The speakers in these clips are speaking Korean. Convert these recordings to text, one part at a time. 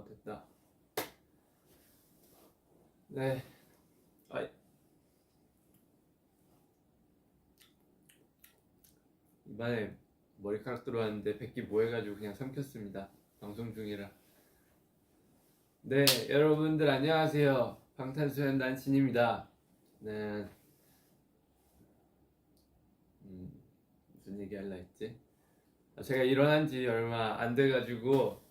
됐다. 네. 이번에 머리카락 들어왔는데 뱉기 뭐해가지고 그냥 삼켰습니다. 방송 중이라. 네, 여러분들 안녕하세요. 방탄소년단 진입니다. 네. 무슨 얘기 할라 했지? 제가 일어난 지 얼마 안 돼가지고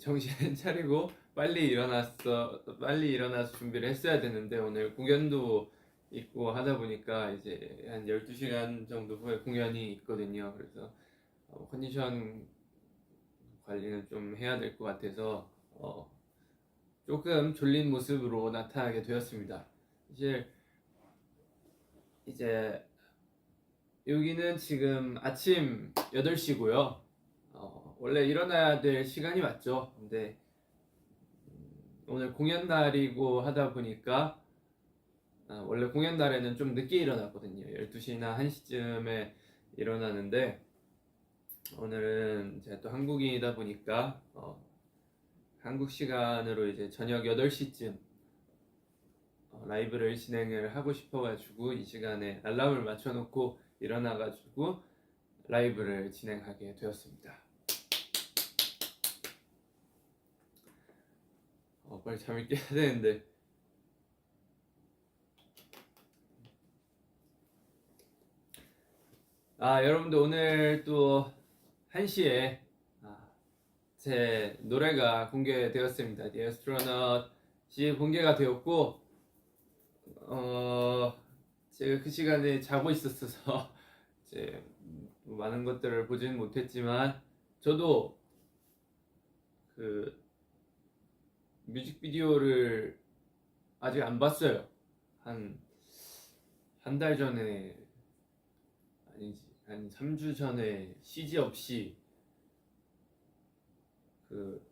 정신 차리고 빨리 일어나서 준비를 했어야 되는데 오늘 공연도 있고 하다 보니까 이제 한 12시간 정도 후에 공연이 있거든요. 그래서 컨디션 관리는 좀 해야 될 것 같아서 조금 졸린 모습으로 나타나게 되었습니다. 이제 여기는 지금 아침 8시고요. 원래 일어나야 될 시간이 맞죠. 근데 오늘 공연 날이고 하다 보니까 원래 공연 날에는 좀 늦게 일어났거든요. 12시나 1시쯤에 일어나는데 오늘은 제가 또 한국인이다 보니까 한국 시간으로 이제 저녁 8시쯤 라이브를 진행을 하고 싶어가지고 이 시간에 알람을 맞춰놓고 일어나가지고 라이브를 진행하게 되었습니다. 빨리 잠을 깨야 되는데 여러분들 오늘 또 1시에 제 노래가 공개되었습니다. The Astronaut이 공개가 되었고 제가 그 시간에 자고 있었어서 이제 많은 것들을 보지는 못했지만 저도 그 뮤직비디오를 아직 안 봤어요. 한 달 전에 아니지 한 3주 전에 CG 없이 그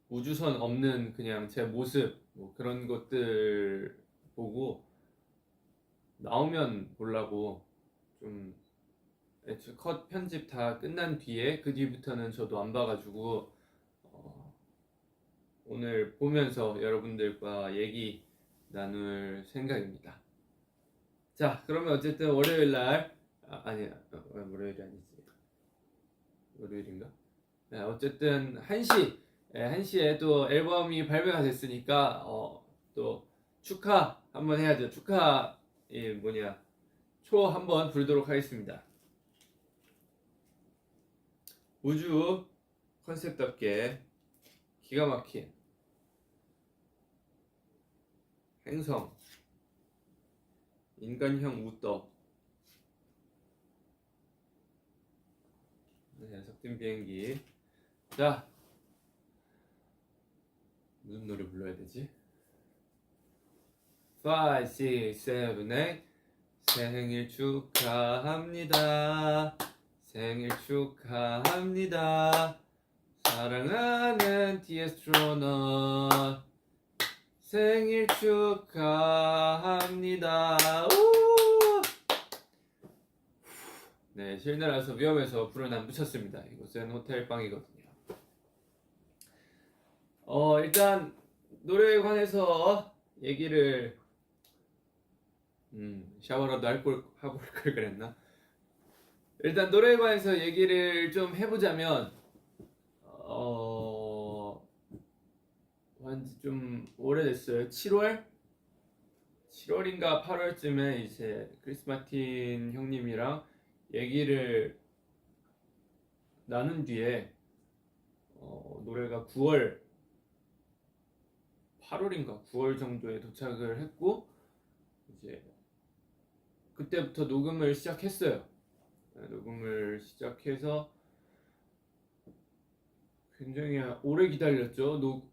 우주선 없는 그냥 제 모습 뭐 그런 것들 보고 나오면 보려고 좀 컷 편집 다 끝난 뒤에 그 뒤부터는 저도 안 봐가지고 오늘 보면서 여러분들과 얘기 나눌 생각입니다. 자, 그러면 어쨌든 월요일날 아니야 월요일이 아니지 월요일인가? 네, 어쨌든 1시에 또 앨범이 발매가 됐으니까 또 축하 한번 해야죠. 축하 초 한번 불도록 하겠습니다. 우주 컨셉답게 기가 막힌 행성 인간형 우떡 석진 비행기. 자, 무슨 노래 불러야 되지? 5, 6, 7, 8 생일 축하합니다. 생일 축하합니다. 사랑하는 The Astronaut 생일 축하합니다. 네, 실내라서 위험해서 불은 안 붙였습니다. 이곳은 호텔방이거든요. 일단 노래에 관해서 얘기를 샤워라도 하고 올 걸 그랬나? 일단 노래에 관해서 얘기를 좀 해보자면 한지 좀 오래됐어요. 7월인가 8월쯤에 이제 크리스 마틴 형님이랑 얘기를 나눈 뒤에 노래가 8월인가 9월 정도에 도착을 했고 이제 그때부터 녹음을 시작했어요. 녹음을 시작해서 굉장히 오래 기다렸죠.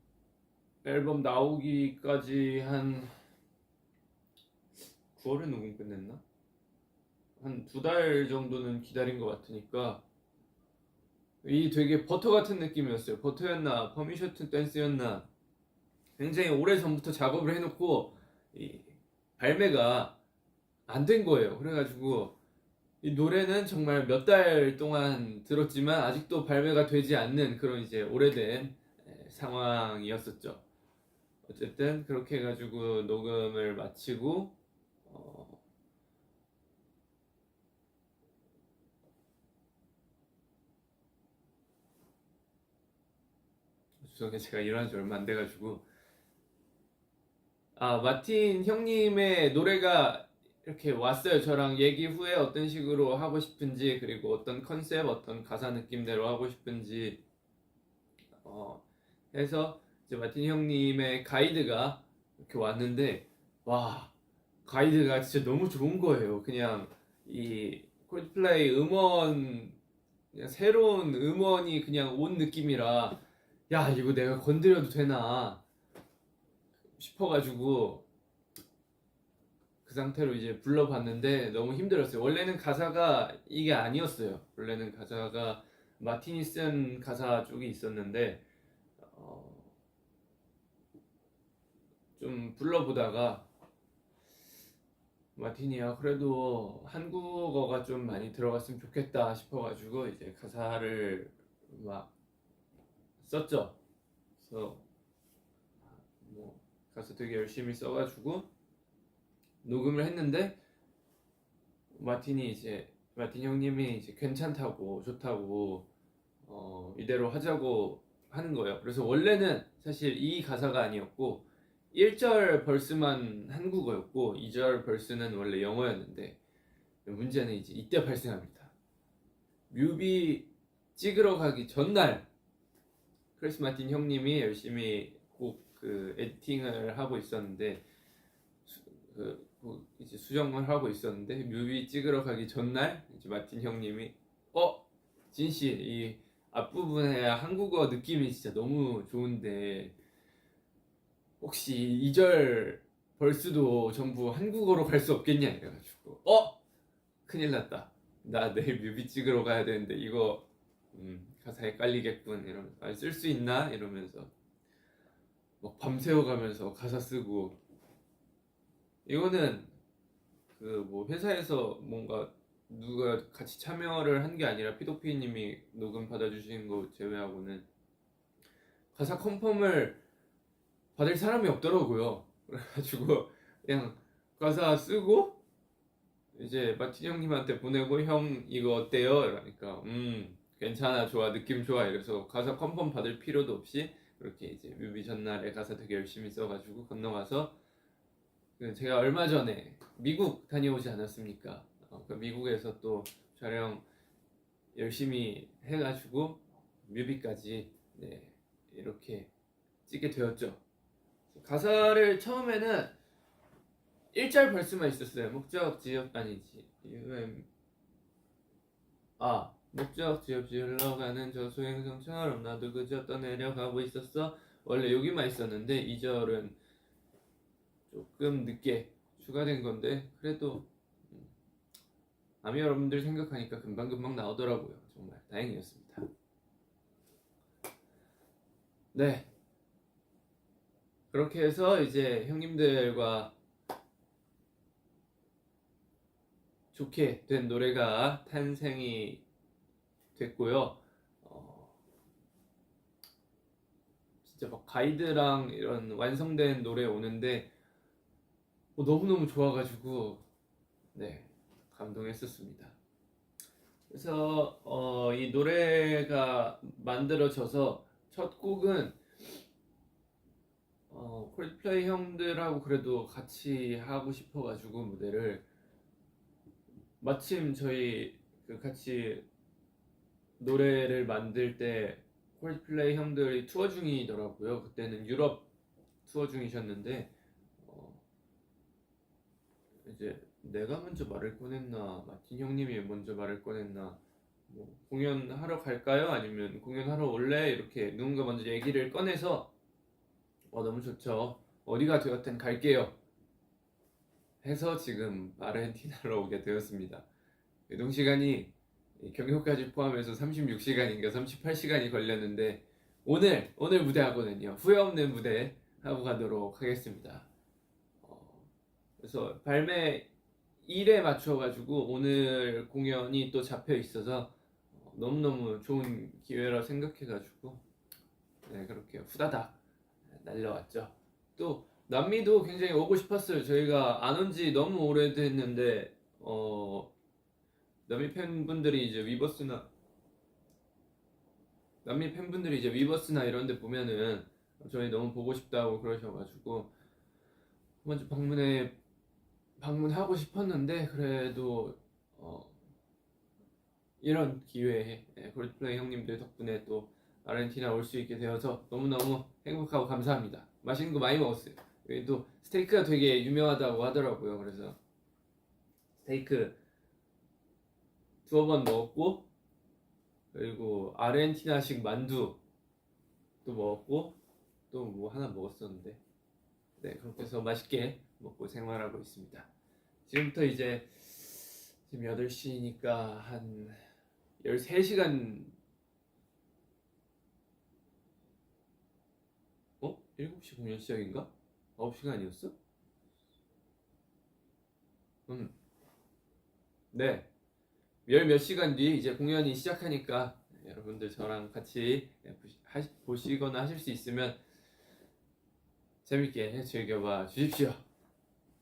앨범 나오기까지 한 9월에 녹음 끝냈나? 한 2달 정도는 기다린 것 같으니까 이 되게 버터 같은 느낌이었어요. 버터였나 퍼미션 투 댄스였나 굉장히 오래 전부터 작업을 해놓고 이 발매가 안 된 거예요. 그래가지고 이 노래는 정말 몇 달 동안 들었지만 아직도 발매가 되지 않는 그런 이제 오래된 상황이었었죠. 어쨌든 그렇게 해가지고 녹음을 마치고 죄송해요. 제가 일어난 지 얼마 안 돼가지고 마틴 형님의 노래가 이렇게 왔어요. 저랑 얘기 후에 어떤 식으로 하고 싶은지, 그리고 어떤 컨셉, 어떤 가사 느낌대로 하고 싶은지 해서 이제 마틴 형님의 가이드가 이렇게 왔는데, 와, 가이드가 진짜 너무 좋은 거예요. 그냥 이 콜드플레이 음원, 그냥 새로운 음원이 그냥 온 느낌이라, 야, 이거 내가 건드려도 되나 싶어가지고 그 상태로 이제 불러봤는데 너무 힘들었어요. 원래는 가사가 이게 아니었어요. 원래는 가사가 마틴이 쓴 가사 쪽이 있었는데 좀 불러보다가 마틴이야 그래도 한국어가 좀 많이 들어갔으면 좋겠다 싶어가지고 이제 가사를 막 썼죠. 그래서 뭐 가사 되게 열심히 써가지고 녹음을 했는데 마틴 형님이 이제 괜찮다고 좋다고 이대로 하자고 하는 거예요. 그래서 원래는 사실 이 가사가 아니었고 1절 벌스만 한국어였고 2절 벌스는 원래 영어였는데 문제는 이제 이때 발생합니다. 뮤비 찍으러 가기 전날 크리스 마틴 형님이 열심히 곡 그 에디팅을 하고 있었는데 이제 수정을 하고 있었는데 뮤비 찍으러 가기 전날 이제 마틴 형님이 진씨 이 앞부분에 한국어 느낌이 진짜 너무 좋은데 혹시 2절 벌스도 전부 한국어로 갈 수 없겠냐 이래가지고 큰일 났다. 나 내일 뮤비 찍으러 가야 되는데 이거 가사 헷갈리겠군 이러면서 쓸 수 있나 이러면서 막 밤새워가면서 가사 쓰고 이거는 그 뭐 회사에서 뭔가 누가 같이 참여를 한 게 아니라 피도피님이 녹음 받아주신 거 제외하고는 가사 컨펌을 받을 사람이 없더라고요. 그래가지고 그냥 가사 쓰고 이제 마틴 형님한테 보내고 형 이거 어때요? 이러니까 괜찮아 좋아 느낌 좋아 이래서 가사 컨펌 받을 필요도 없이 그렇게 이제 뮤비 전날에 가사 되게 열심히 써가지고 건너가서 제가 얼마 전에 미국 다녀오지 않았습니까? 그 미국에서 또 촬영 열심히 해가지고 뮤비까지 이렇게 찍게 되었죠. 가사를 처음에는 1절 벌스만 있었어요. 목적 지역 아니지 목적 지역지 흘러가는 저 소행성처럼 나도 그저 떠내려가고 있었어. 원래 여기만 있었는데 2절은 조금 늦게 추가된 건데 그래도 아미 여러분들 생각하니까 금방금방 나오더라고요. 정말 다행이었습니다. 네, 그렇게 해서 이제 형님들과 좋게 된 노래가 탄생이 됐고요. 진짜 막 가이드랑 이런 완성된 노래 오는데 너무너무 좋아가지고 감동했었습니다. 그래서 이 노래가 만들어져서 첫 곡은 콜드플레이 형들하고 그래도 같이 하고 싶어가지고 무대를 마침 저희 같이 노래를 만들 때 콜드플레이 형들이 투어 중이더라고요. 그때는 유럽 투어 중이셨는데 이제 내가 먼저 말을 꺼냈나 마틴 형님이 먼저 말을 꺼냈나 뭐 공연하러 갈까요? 아니면 공연하러 올래? 이렇게 누군가 먼저 얘기를 꺼내서 너무 좋죠. 어디가 되었든 갈게요. 해서 지금 아르헨티나로 오게 되었습니다. 이동 시간이 경유까지 포함해서 36시간인가 38시간이 걸렸는데 오늘 무대 하거든요. 후회 없는 무대 하고 가도록 하겠습니다. 그래서 발매 1에 맞춰가지고 오늘 공연이 또 잡혀 있어서 너무너무 좋은 기회라 생각해가지고 네, 그렇게 후다닥 날려왔죠. 또 남미도 굉장히 오고 싶었어요. 저희가 안 온 지 너무 오래됐는데 남미 팬분들이 이제 위버스나 이런 데 보면은 저희 너무 보고 싶다고 그러셔가지고 먼저 방문하고 싶었는데 그래도 이런 기회에 골드플레이 형님들 덕분에 또 아르헨티나 올 수 있게 되어서 너무너무 행복하고 감사합니다. 맛있는 거 많이 먹었어요. 여기 또 스테이크가 되게 유명하다고 하더라고요. 그래서 스테이크 두어 번 먹었고, 그리고 아르헨티나식 만두도 먹었고, 또 뭐 하나 먹었었는데, 네, 그렇게 해서 맛있게 먹고 생활하고 있습니다. 지금부터 이제 지금 8시니까 한 13시간 7시 공연 시작인가? 9시가 아니었어? 네. 열 몇 시간 뒤에 이제 공연이 시작하니까 여러분들 저랑 같이 보시거나 하실 수 있으면 재밌게 즐겨봐 주십시오.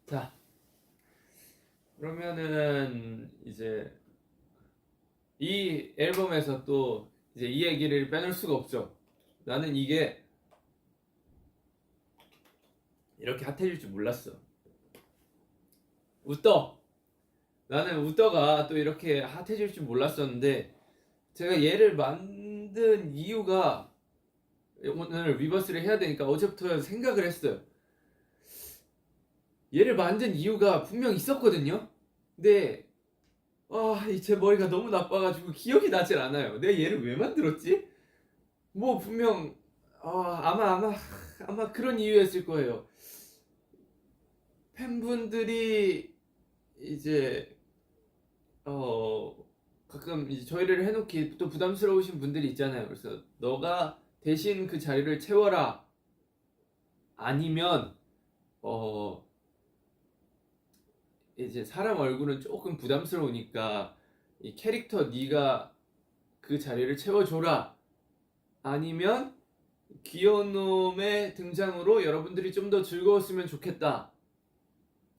자, 그러면은 이제 이 앨범에서 또 이제 이 얘기를 빼놓을 수가 없죠. 나는 이게 이렇게 핫해질 줄 몰랐어. 우떠! 나는 우떠가 또 이렇게 핫해질 줄 몰랐었는데 제가 얘를 만든 이유가 오늘 위버스를 해야 되니까 어제부터 생각을 했어요. 얘를 만든 이유가 분명 있었거든요. 근데 제 머리가 너무 나빠가지고 기억이 나질 않아요. 내가 얘를 왜 만들었지? 뭐 분명 아마 그런 이유였을 거예요. 팬분들이 이제 가끔 이제 저희를 해놓기 또 부담스러우신 분들이 있잖아요. 그래서 너가 대신 그 자리를 채워라. 아니면 이제 사람 얼굴은 조금 부담스러우니까 이 캐릭터 네가 그 자리를 채워줘라. 아니면 귀여운 놈의 등장으로 여러분들이 좀 더 즐거웠으면 좋겠다.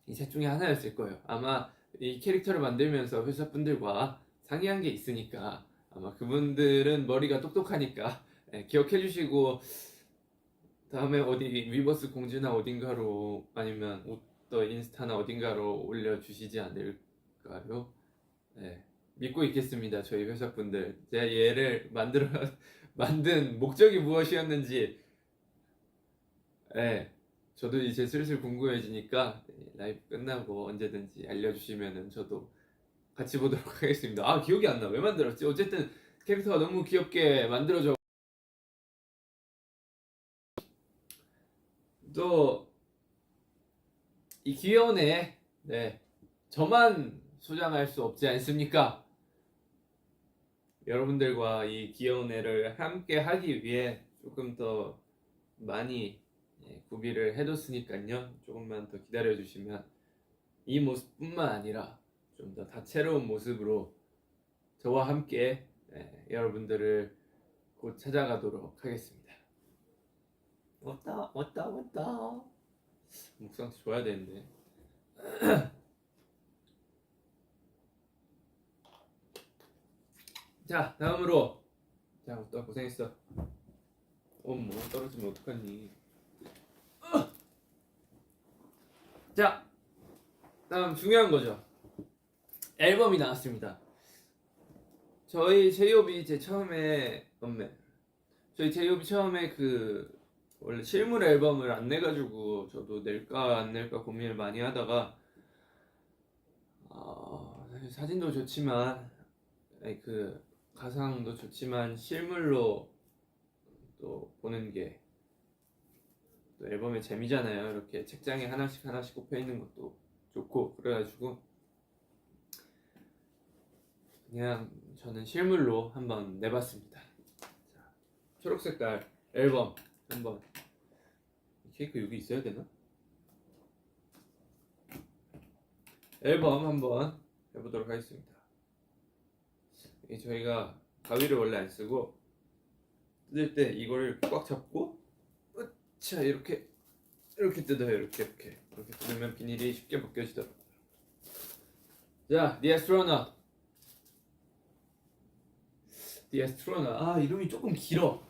이 셋 중에 하나였을 거예요. 아마 이 캐릭터를 만들면서 회사분들과 상의한 게 있으니까 아마 그분들은 머리가 똑똑하니까 기억해 주시고 다음에 어디 위버스 공지나 어딘가로 아니면 또 인스타나 어딘가로 올려주시지 않을까요? 네, 믿고 있겠습니다. 저희 회사분들 제가 얘를 만든 목적이 무엇이었는지 저도 이제 슬슬 궁금해지니까 라이브 끝나고 언제든지 알려주시면은 저도 같이 보도록 하겠습니다. 기억이 안 나. 왜 만들었지? 어쨌든 캐릭터가 너무 귀엽게 만들어져. 또 이 귀여운 애, 저만 소장할 수 없지 않습니까? 여러분들과 이 귀여운 애를 함께 하기 위해 조금 더 많이 구비를 해뒀으니까요. 조금만 더 기다려주시면 이 모습뿐만 아니라 좀 더 다채로운 모습으로 저와 함께 여러분들을 곧 찾아가도록 하겠습니다. 왔다. 목상태 줘야 되는데. 자, 다음으로 또 고생했어. 뭐 떨어지면 어떡하니. 자, 다음 중요한 거죠. 앨범이 나왔습니다. 저희 제이홉이 처음에 그 원래 실물 앨범을 안 내가지고 저도 낼까 안 낼까 고민을 많이 하다가 사실 사진도 좋지만 그 가상도 좋지만 실물로 또 보는 게 또 앨범의 재미잖아요. 이렇게 책장에 하나씩 꼽혀 있는 것도 좋고 그래가지고 그냥 저는 실물로 한번 내봤습니다. 자, 초록색깔 앨범 한번. 케이크 여기 있어야 되나? 앨범 한번 해보도록 하겠습니다. 저희가 가위를 원래 안 쓰고 뜯을 때 이거를 꽉 잡고 자 이렇게 뜯어요. 이렇게 뜯으면 비닐이 쉽게 벗겨지더라고요. 자, The Astronaut. The Astronaut. 아, 이름이 조금 길어.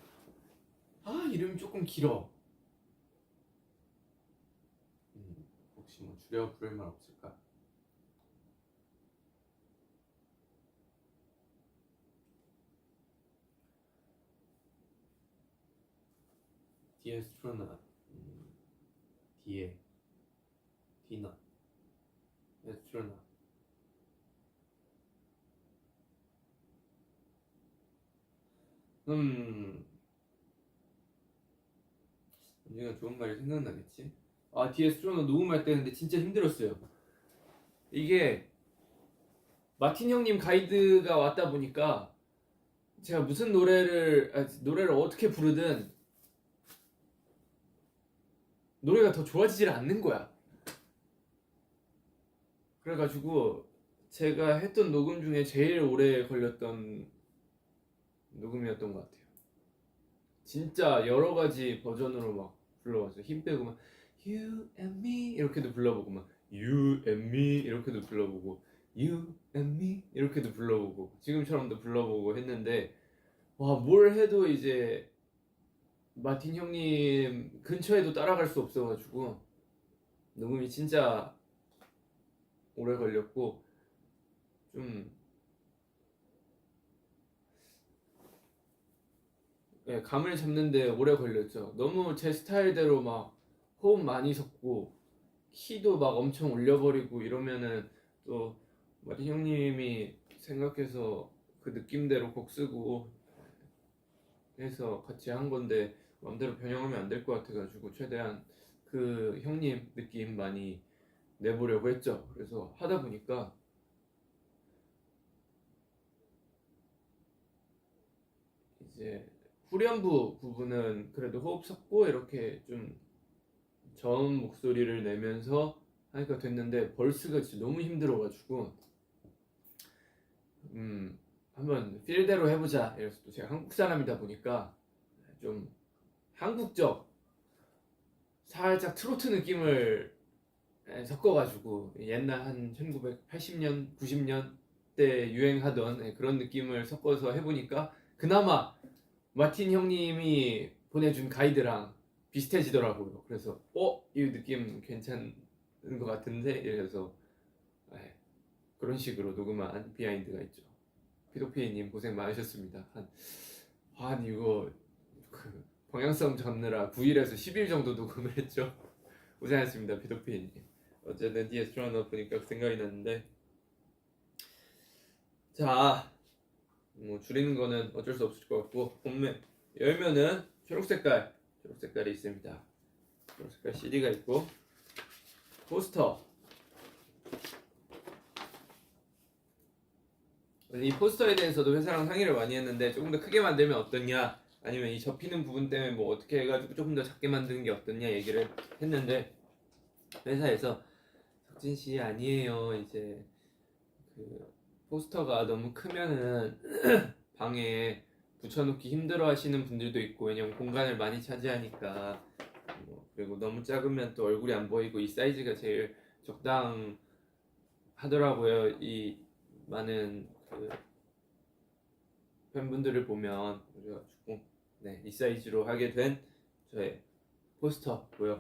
혹시 뭐 줄여 부를 말 없을까? The Astronaut. 뒤에 디너. Astronaut. 언젠가 좋은 말이 생각나겠지? 아, The Astronaut 녹음할 때 근데 진짜 힘들었어요. 이게 마틴 형님 가이드가 왔다 보니까 제가 무슨 노래를 어떻게 부르든 노래가 더 좋아지질 않는 거야. 그래가지고 제가 했던 녹음 중에 제일 오래 걸렸던 녹음이었던 것 같아요. 진짜 여러 가지 버전으로 막 불러봤어요. 힘 빼고 막 You and me 이렇게도 불러보고 막 You and me 이렇게도 불러보고 You and me 이렇게도 불러보고 지금처럼도 불러보고 했는데 와, 뭘 해도 이제 마틴 형님 근처에도 따라갈 수 없어가지고 녹음이 진짜 오래 걸렸고 좀 감을 잡는데 오래 걸렸죠. 너무 제 스타일대로 막 호흡 많이 섞고 키도 막 엄청 올려버리고 이러면은 또 마틴 형님이 생각해서 그 느낌대로 곡 쓰고 해서 같이 한 건데 마음대로 변형하면 안 될 것 같아가지고 최대한 그 형님 느낌 많이 내보려고 했죠. 그래서 하다 보니까 이제 후렴부 부분은 그래도 호흡 섞고 이렇게 좀 저음 목소리를 내면서 하니까 됐는데 벌스가 진짜 너무 힘들어가지고 한번 필대로 해보자 이래서 또 제가 한국 사람이다 보니까 좀 한국적 살짝 트로트 느낌을 섞어가지고 옛날 한 1980년, 90년 때 유행하던 그런 느낌을 섞어서 해보니까 그나마 마틴 형님이 보내준 가이드랑 비슷해지더라고요. 그래서 이 느낌 괜찮은 것 같은데 이래서 그런 식으로 녹음한 비하인드가 있죠. 피도피님 고생 많으셨습니다. 한 이거 그 방향성 잡느라 9일에서 10일 정도 녹음을 했죠. 고생하셨습니다, 피도피님. 어쨌든 뒤에 스트라나 보니까 생각이 났는데 자, 뭐 줄이는 거는 어쩔 수 없을 것 같고 본면 열면은 초록 색깔이 있습니다. 초록 색깔 CD가 있고 포스터. 이 포스터에 대해서도 회사랑 상의를 많이 했는데 조금 더 크게 만들면 어떻냐, 아니면 이 접히는 부분 때문에 뭐 어떻게 해가지고 조금 더 작게 만드는 게 어떻냐 얘기를 했는데 회사에서 석진 씨 아니에요. 이제 그 포스터가 너무 크면은 방에 붙여놓기 힘들어 하시는 분들도 있고, 왜냐면 공간을 많이 차지하니까. 그리고 너무 작으면 또 얼굴이 안 보이고 이 사이즈가 제일 적당하더라고요. 이 많은 그 팬분들을 보면. 그래가지고 이 사이즈로 하게 된 저의 포스터고요.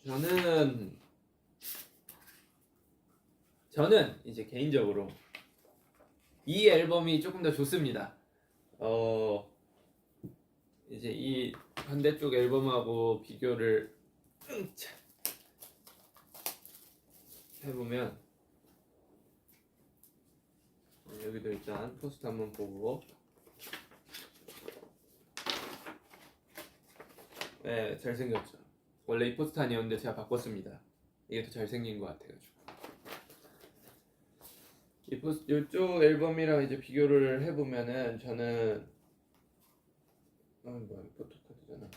저는 이제 개인적으로 이 앨범이 조금 더 좋습니다. 이제 이 반대쪽 앨범하고 비교를 해보면 여기도 일단 포스터 한번 보고 네, 잘생겼죠. 원래 이 포스터 아니었는데 제가 바꿨습니다. 이게 더 잘생긴 것 같아가지고. 이쪽 앨범이랑 이제 비교를 해보면은 저는 뭐야, 포토카드잖아.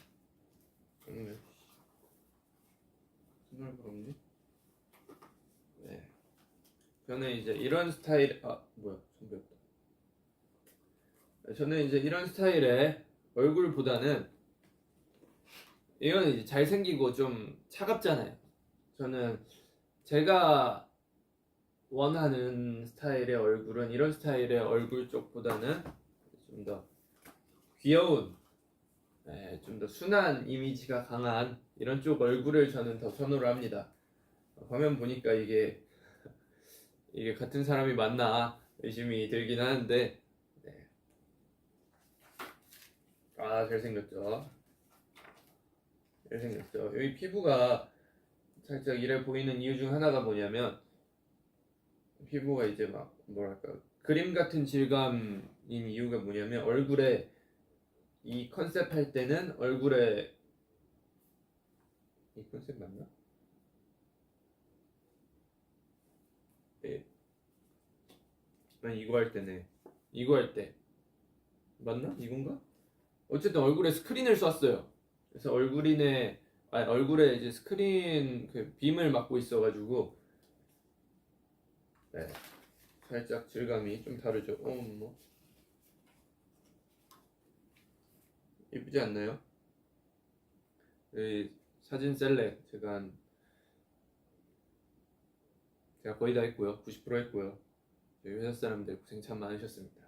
정말 부럽니? 네. 저는 이제 이런 스타일 뭐야, 준비했다. 저는 이제 이런 스타일의 얼굴보다는 이건 이제 잘생기고 좀 차갑잖아요. 저는 제가 원하는 스타일의 얼굴은 이런 스타일의 얼굴 쪽보다는 좀 더 귀여운, 좀 더 순한 이미지가 강한 이런 쪽 얼굴을 저는 더 선호를 합니다. 화면 보니까 이게 같은 사람이 맞나 의심이 들긴 하는데, 네. 아, 잘생겼죠. 잘생겼죠. 여기 피부가 살짝 이래 보이는 이유 중 하나가 뭐냐면, 피부가 이제 막 뭐랄까 그림 같은 질감인 이유가 뭐냐면, 얼굴에 이 컨셉 할 때는 얼굴에 이 컨셉 맞나? 예. 아니 이거 할 때네. 이거 할 때 맞나? 이건가? 어쨌든 얼굴에 스크린을 쐈어요. 그래서 얼굴에 이제 스크린 그 빔을 맞고 있어가지고, 네, 살짝 질감이 좀 다르죠. 뭐 이쁘지 않나요? 이 사진 셀렉 제가 거의 다 했고요. 90% 했고요. 저희 회사 사람들 고생 참 많으셨습니다.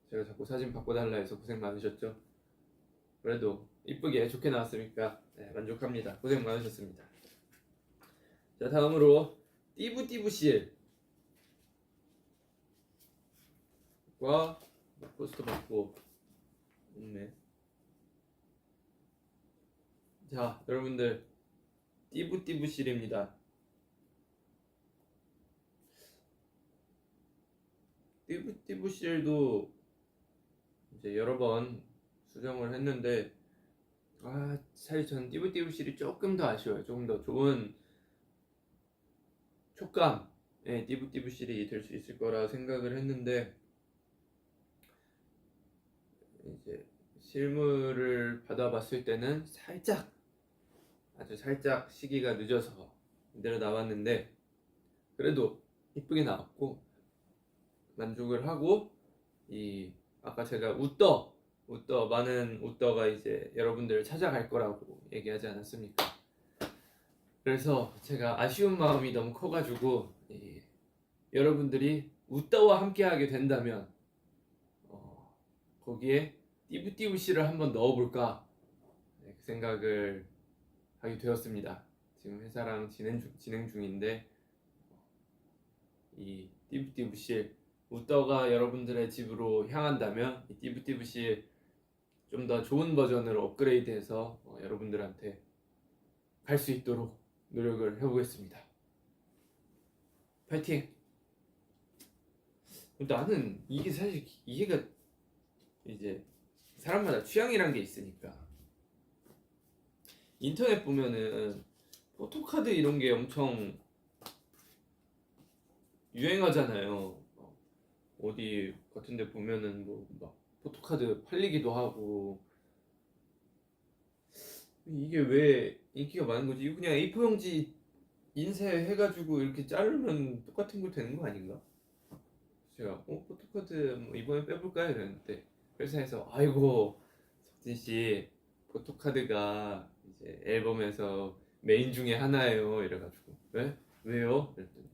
제가 자꾸 사진 바꿔달라 해서 고생 많으셨죠? 그래도 이쁘게 좋게 나왔으니까 네, 만족합니다. 고생 많으셨습니다. 자, 다음으로 띠부띠부실과 포스터 받고 없네. 자, 여러분들 띠부띠부실입니다. 띠부띠부실도 이제 여러 번 수정을 했는데, 사실 저는 띠부띠부실이 조금 더 아쉬워요. 조금 더 좋은 촉감의 띠부띠부실이 될 수 있을 거라 생각을 했는데, 이제 실물을 받아봤을 때는 아주 살짝 시기가 늦어서 이대로 나왔는데, 그래도 이쁘게 나왔고 만족을 하고, 아까 제가 많은 웃더가 이제 여러분들을 찾아갈 거라고 얘기하지 않았습니까? 그래서 제가 아쉬운 마음이 너무 커가지고, 여러분들이 웃더와 함께하게 된다면 거기에 띠부띠부씨를 한번 넣어볼까, 그 생각을 하게 되었습니다. 지금 회사랑 진행 중인데, 이 띠부띠부씨 웃더가 여러분들의 집으로 향한다면 이 띠부띠부씨 좀 더 좋은 버전으로 업그레이드해서 여러분들한테 갈 수 있도록 노력을 해보겠습니다. 파이팅! 나는 이게 사실 이해가 이제 사람마다 취향이란 게 있으니까, 인터넷 보면은 포토카드 이런 게 엄청 유행하잖아요. 어디 같은 데 보면은 뭐 막 포토카드 팔리기도 하고, 이게 왜 인기가 많은 거지? 이거 그냥 A4 용지 인쇄해가지고 이렇게 자르면 똑같은 거 되는 거 아닌가? 제가 포토카드 뭐 이번에 빼볼까요? 이랬는데 회사에서 아이고 석진씨 포토카드가 이제 앨범에서 메인 중에 하나예요 이래가지고 왜? 왜요? 그랬더니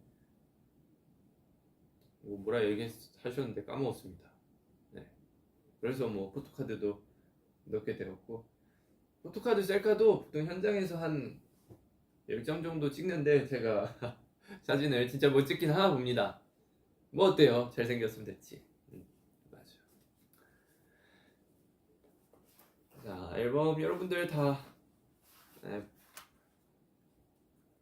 뭐라 얘기하셨는데 까먹었습니다. 네. 그래서 뭐 포토카드도 넣게 되었고, 포토카드 셀카도 보통 현장에서 한 10장 정도 찍는데 제가 사진을 진짜 못 찍긴 하나 봅니다. 뭐 어때요? 잘생겼으면 됐지. 맞아. 자, 앨범 여러분들 다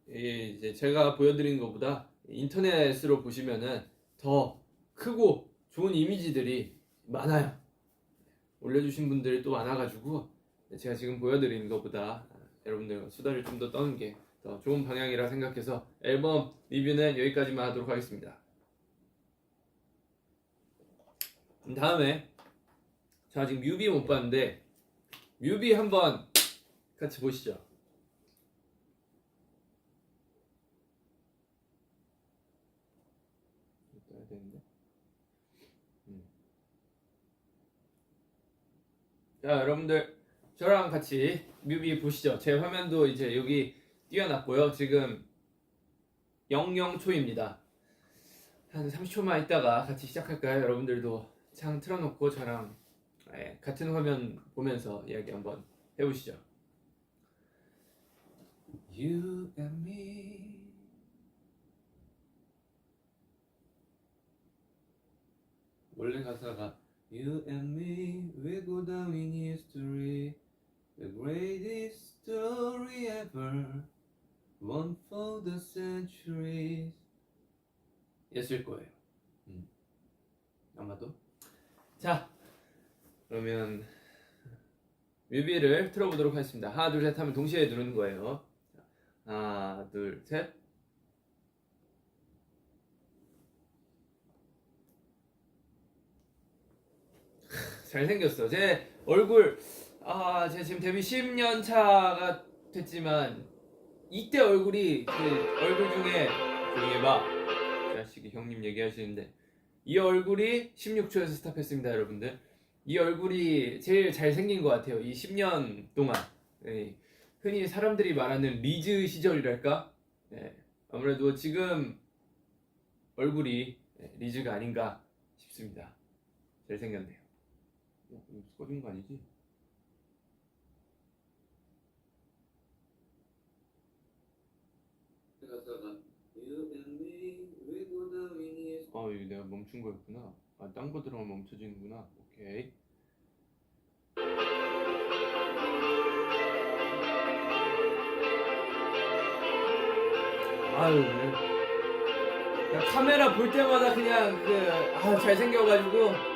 이제 제가 보여드린 것보다 인터넷으로 보시면은 더 크고 좋은 이미지들이 많아요. 올려주신 분들이 또 많아가지고 제가 지금 보여드리는 것보다 여러분들과 수다를 좀 더 떠는 게 더 좋은 방향이라 생각해서 앨범 리뷰는 여기까지만 하도록 하겠습니다. 다음에 자, 지금 뮤비 못 봤는데 뮤비 한번 같이 보시죠. 떠야 되는데. 자, 여러분들 저랑 같이 뮤비 보시죠. 제 화면도 이제 여기 띄워놨고요. 지금 00초입니다. 한 30초만 있다가 같이 시작할까요? 여러분들도 창 틀어놓고 저랑 같은 화면 보면서 이야기 한번 해보시죠. You and me. 원래 가사가 You and me will go down in history, the greatest story ever, one for the centuries. 였을 거예요. 아마도. 자, 그러면 뮤비를 틀어보도록 하겠습니다. 하나, 둘, 셋 하면 동시에 누르는 거예요. 하나, 둘, 셋. 잘생겼어. 제 얼굴, 제가 지금 데뷔 10년 차가 됐지만 이때 얼굴이 그 얼굴 중에 조용히 해봐. 자식이 형님 얘기하시는데 이 얼굴이 16초에서 스탑했습니다, 여러분들. 이 얼굴이 제일 잘생긴 것 같아요. 이 10년 동안. 흔히 사람들이 말하는 리즈 시절이랄까? 아무래도 지금 얼굴이 리즈가 아닌가 싶습니다. 잘생겼네요. 꺼진 거 아니지? 이거 내가 멈춘 거였구나. 딴 거 들어가면 멈춰지는구나. 오케이. 그냥 카메라 볼 때마다 그냥 잘생겨가지고.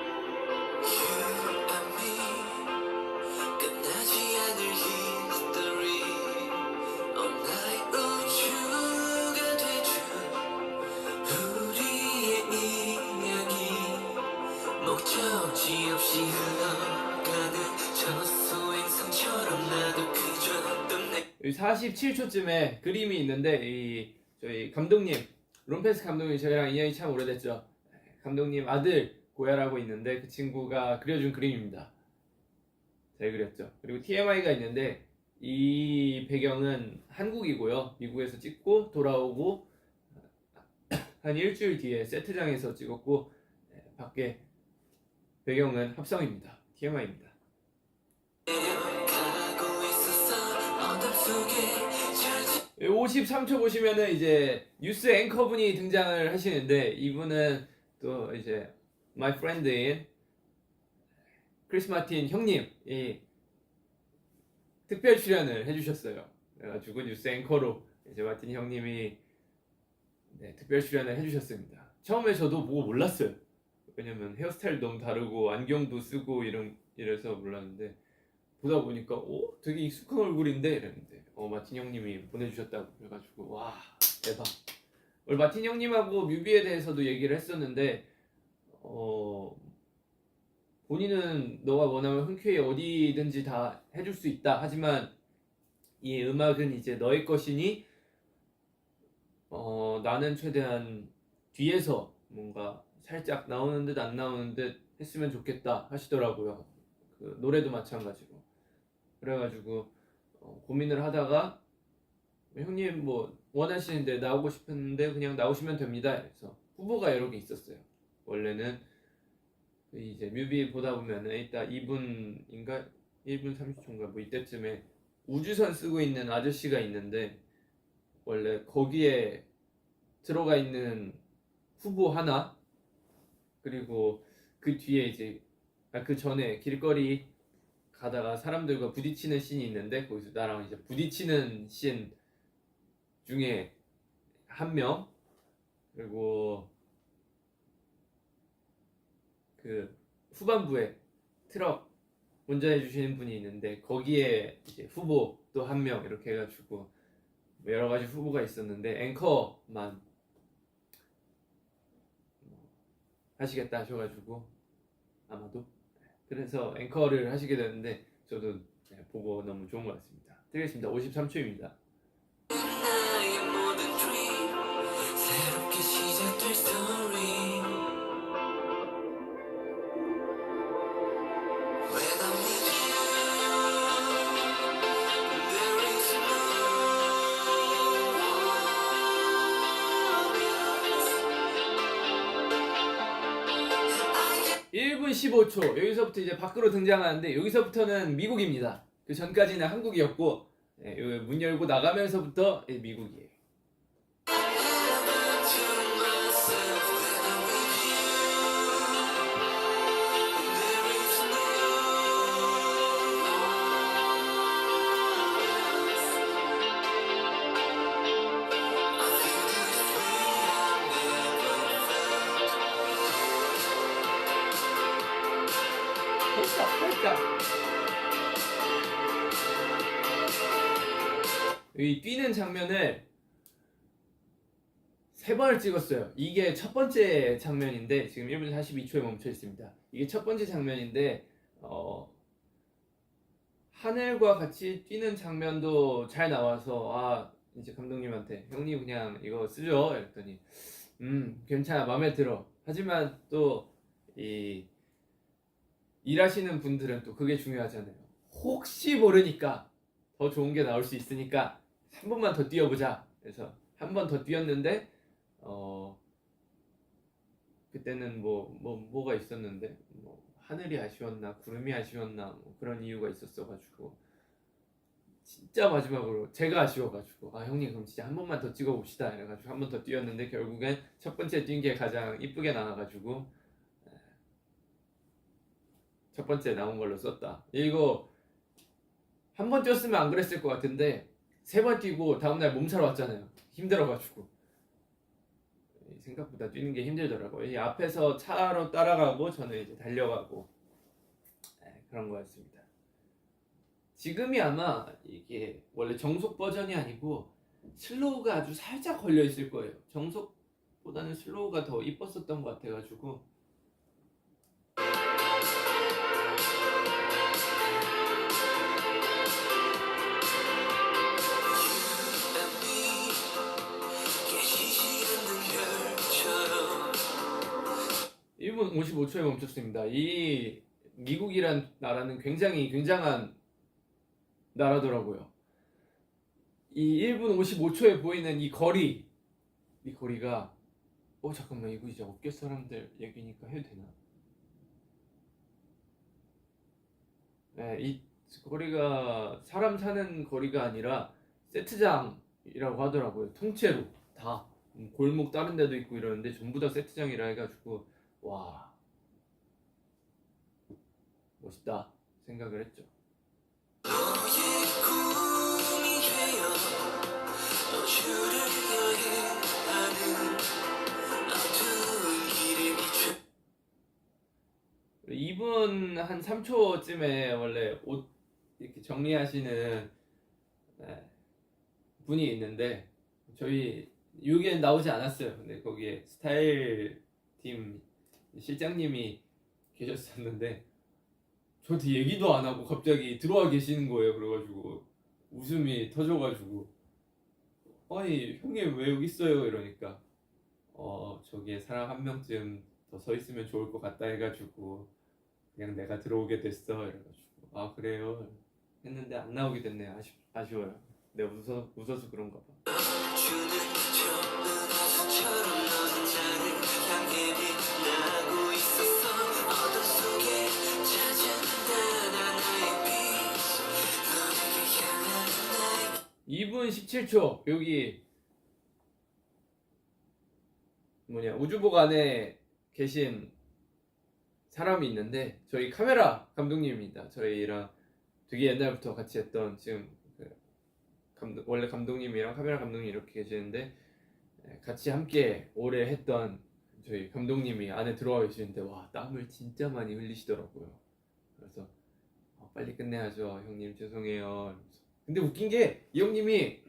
여기 47초쯤에 그림이 있는데 저희 감독님 롬페스 감독님 저희랑 인연이 참 오래됐죠. 감독님 아들 고야라고 있는데 그 친구가 그려준 그림입니다. 잘 그렸죠. 그리고 TMI가 있는데 이 배경은 한국이고요. 미국에서 찍고 돌아오고 한 일주일 뒤에 세트장에서 찍었고 밖에 배경은 합성입니다. TMI입니다. 53초 보시면은 이제 뉴스 앵커분이 등장을 하시는데 이분은 또 이제 my friend인 크리스 마틴 형님이 특별 출연을 해주셨어요. 그래가지고 뉴스 앵커로 이제 마틴 형님이 특별 출연을 해주셨습니다. 처음에 저도 보고 몰랐어요. 왜냐면 헤어스타일도 너무 다르고 안경도 쓰고 이래서 몰랐는데 보다 보니까 되게 익숙한 얼굴인데 이랬는데 마틴 형님이 보내주셨다고 그래가지고 와 대박. 오늘 마틴 형님하고 뮤비에 대해서도 얘기를 했었는데 본인은 너가 원하면 흔쾌히 어디든지 다 해줄 수 있다. 하지만 이 음악은 이제 너의 것이니 나는 최대한 뒤에서 뭔가 살짝 나오는 듯 안 나오는 듯 했으면 좋겠다 하시더라고요. 그 노래도 마찬가지고. 그래가지고 고민을 하다가 형님 뭐 원하시는데 나오고 싶은데 그냥 나오시면 됩니다. 그래서 후보가 여러 개 있었어요. 원래는 이제 뮤비 보다 보면은 일단 2분인가 1분 30초인가 뭐 이때쯤에 우주선 쓰고 있는 아저씨가 있는데 원래 거기에 들어가 있는 후보 하나 그리고 그 뒤에 이제 그 전에 길거리 가다가 사람들과 부딪히는 씬이 있는데 거기서 나랑 이제 부딪히는 씬 중에 한 명 그리고 그 후반부에 트럭 운전해 주시는 분이 있는데 거기에 이제 후보 또 한 명 이렇게 해가지고 여러 가지 후보가 있었는데 앵커만 하시겠다 하셔가지고 아마도 그래서 앵커를 하시게 됐는데 저도 보고 너무 좋은 것 같습니다. 드리겠습니다. 53초입니다. 1분 15초 여기서부터 이제 밖으로 등장하는데 여기서부터는 미국입니다. 그 전까지는 한국이었고 예, 여기 문 열고 나가면서부터 예, 미국이에요. 홀짝. 이 뛰는 장면을 3번을 찍었어요. 이게 첫 번째 장면인데 지금 1분 42초에 멈춰 있습니다. 이게 첫 번째 장면인데 하늘과 같이 뛰는 장면도 잘 나와서 이제 감독님한테 형님 그냥 이거 쓰죠 이랬더니 괜찮아 마음에 들어. 하지만 또 이 일하시는 분들은 또 그게 중요하잖아요. 혹시 모르니까 더 좋은 게 나올 수 있으니까 한 번만 더 뛰어보자. 그래서 한 번 더 뛰었는데 그때는 뭐가 있었는데 하늘이 아쉬웠나 구름이 아쉬웠나 그런 이유가 있었어가지고 진짜 마지막으로 제가 아쉬워가지고 형님 그럼 진짜 한 번만 더 찍어봅시다 이래가지고 한 번 더 뛰었는데 결국엔 첫 번째 뛴 게 가장 이쁘게 나와가지고 첫 번째 나온 걸로 썼다. 이거 한 번 뛰었으면 안 그랬을 것 같은데 3번 뛰고 다음날 몸살 왔잖아요. 힘들어가지고 생각보다 뛰는 게 힘들더라고요. 이 앞에서 차로 따라가고 저는 이제 달려가고 그런 거였습니다. 지금이 아마 이게 원래 정속 버전이 아니고 슬로우가 아주 살짝 걸려 있을 거예요. 정속보다는 슬로우가 더 이뻤었던 것 같아가지고 (1분 55초에) 멈췄습니다. 이 미국이란 나라는 굉장히 굉장한 나라더라고요. 이 1분 55초에 보이는 이 거리가 잠깐만 이거 이제 업계 사람들 얘기니까 해도 되나? 네, 이 거리가 사람 사는 거리가 아니라 세트장이라고 하더라고요. 통째로 다 골목 다른 데도 있고 이러는데 전부 다 세트장이라 해가지고 와 멋있다 생각을 했죠. (2분 한 3초쯤에) 원래 옷 이렇게 정리하시는 분이 있는데 저희 여기엔 나오지 않았어요. 근데 거기에 스타일 팀 실장님이 계셨었는데 저한테 얘기도 안 하고 갑자기 들어와 계시는 거예요. 그래가지고 웃음이 터져가지고 아니 형님 왜 여기 있어요? 이러니까 저기에 사람 한 명쯤 더 서 있으면 좋을 것 같다 해가지고 그냥 내가 들어오게 됐어 이래가지고 그래요 했는데 안 나오게 됐네. 아쉬워요. 내가 웃어서 그런가 봐. (2분 17초) 여기 우주복 안에 계신 사람이 있는데 저희 카메라 감독님입니다. 저희랑 되게 옛날부터 같이 했던 지금 원래 감독님이랑 카메라 감독님 이렇게 계시는데 같이 함께 오래 했던 저희 감독님이 안에 들어와 계시는데 와 땀을 진짜 많이 흘리시더라고요. 그래서 빨리 끝내야죠 형님 죄송해요. 근데 웃긴 게 이 형님이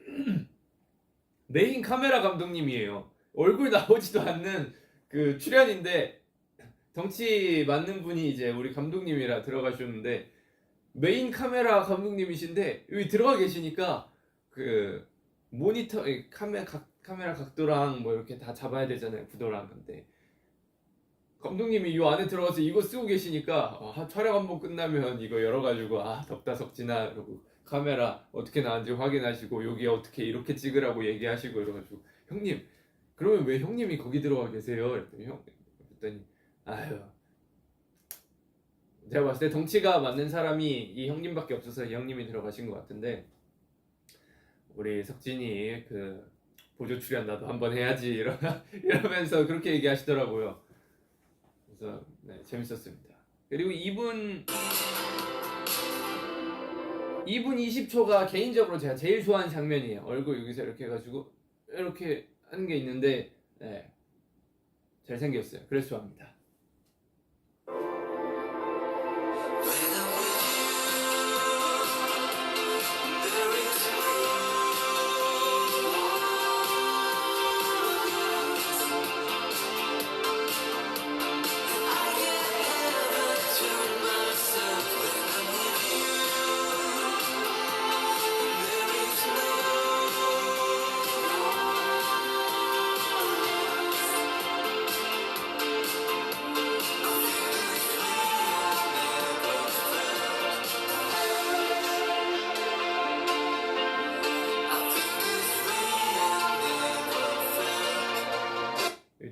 메인 카메라 감독님이에요. 얼굴 나오지도 않는 그 출연인데 덩치 맞는 분이 이제 우리 감독님이라 들어가셨는데 메인 카메라 감독님이신데 여기 들어가 계시니까 그 모니터 카메라 각도랑 이렇게 다 잡아야 되잖아요 구도랑. 근데 감독님이 이 안에 들어가서 이거 쓰고 계시니까 촬영 한번 끝나면 이거 열어가지고 덥다 석진아 그러고 카메라 어떻게 나왔는지 확인하시고 여기 어떻게 이렇게 찍으라고 얘기하시고 이래가지고 형님 그러면 왜 형님이 거기 들어가 계세요? 그랬더니 아유 제가 봤을 때 덩치가 맞는 사람이 이 형님밖에 없어서 이 형님이 들어가신 것 같은데, 우리 석진이 그 보조 출연 나도 한번 해야지 이러면서 그렇게 얘기하시더라고요. 그래서 네, 재밌었습니다. 그리고 2분 20초가 개인적으로 제가 제일 좋아하는 장면이에요. 얼굴 여기서 이렇게 해가지고 이렇게 하는 게 있는데, 네, 잘생겼어요. 그래서 좋아합니다.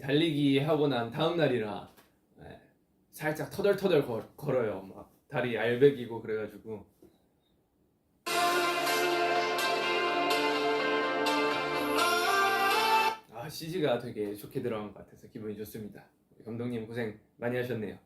달리기 하고 난 다음 날이라, 네, 살짝 터덜터덜 걸어요. 막 다리 알배기고 그래가지고. CG가 되게 좋게 들어간 것 같아서 기분이 좋습니다. 감독님 고생 많이 하셨네요.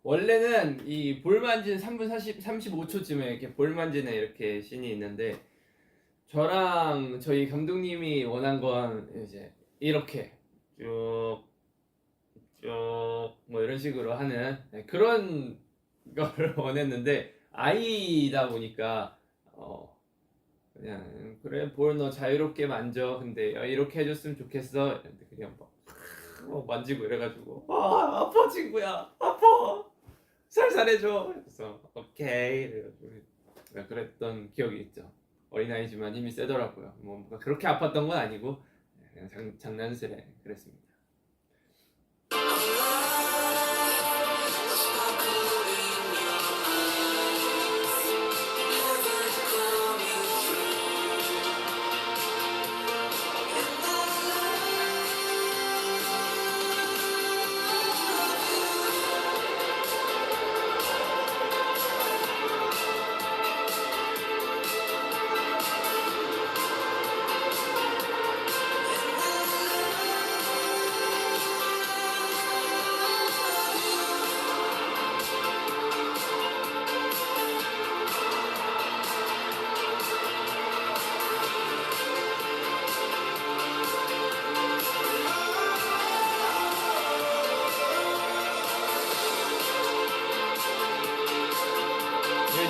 원래는 이 볼 만진 3분 35초쯤에 이렇게 볼 만지는 이렇게 씬이 있는데, 저랑 저희 감독님이 원한 건 이제 이렇게 쭉 뭐 이런 식으로 하는, 네, 그런 거를 원했는데, 아이다 보니까 그냥 그래 볼 너 자유롭게 만져, 근데 이렇게 해줬으면 좋겠어 이랬는데 그냥 막 만지고 이래가지고 아파 친구야 아파 살살해줘. 그래서 오케이 이래가지고 그랬던 기억이 있죠. 어린아이지만 힘이 세더라고요. 뭐 그렇게 아팠던 건 아니고 그냥 장난스레 그랬습니다.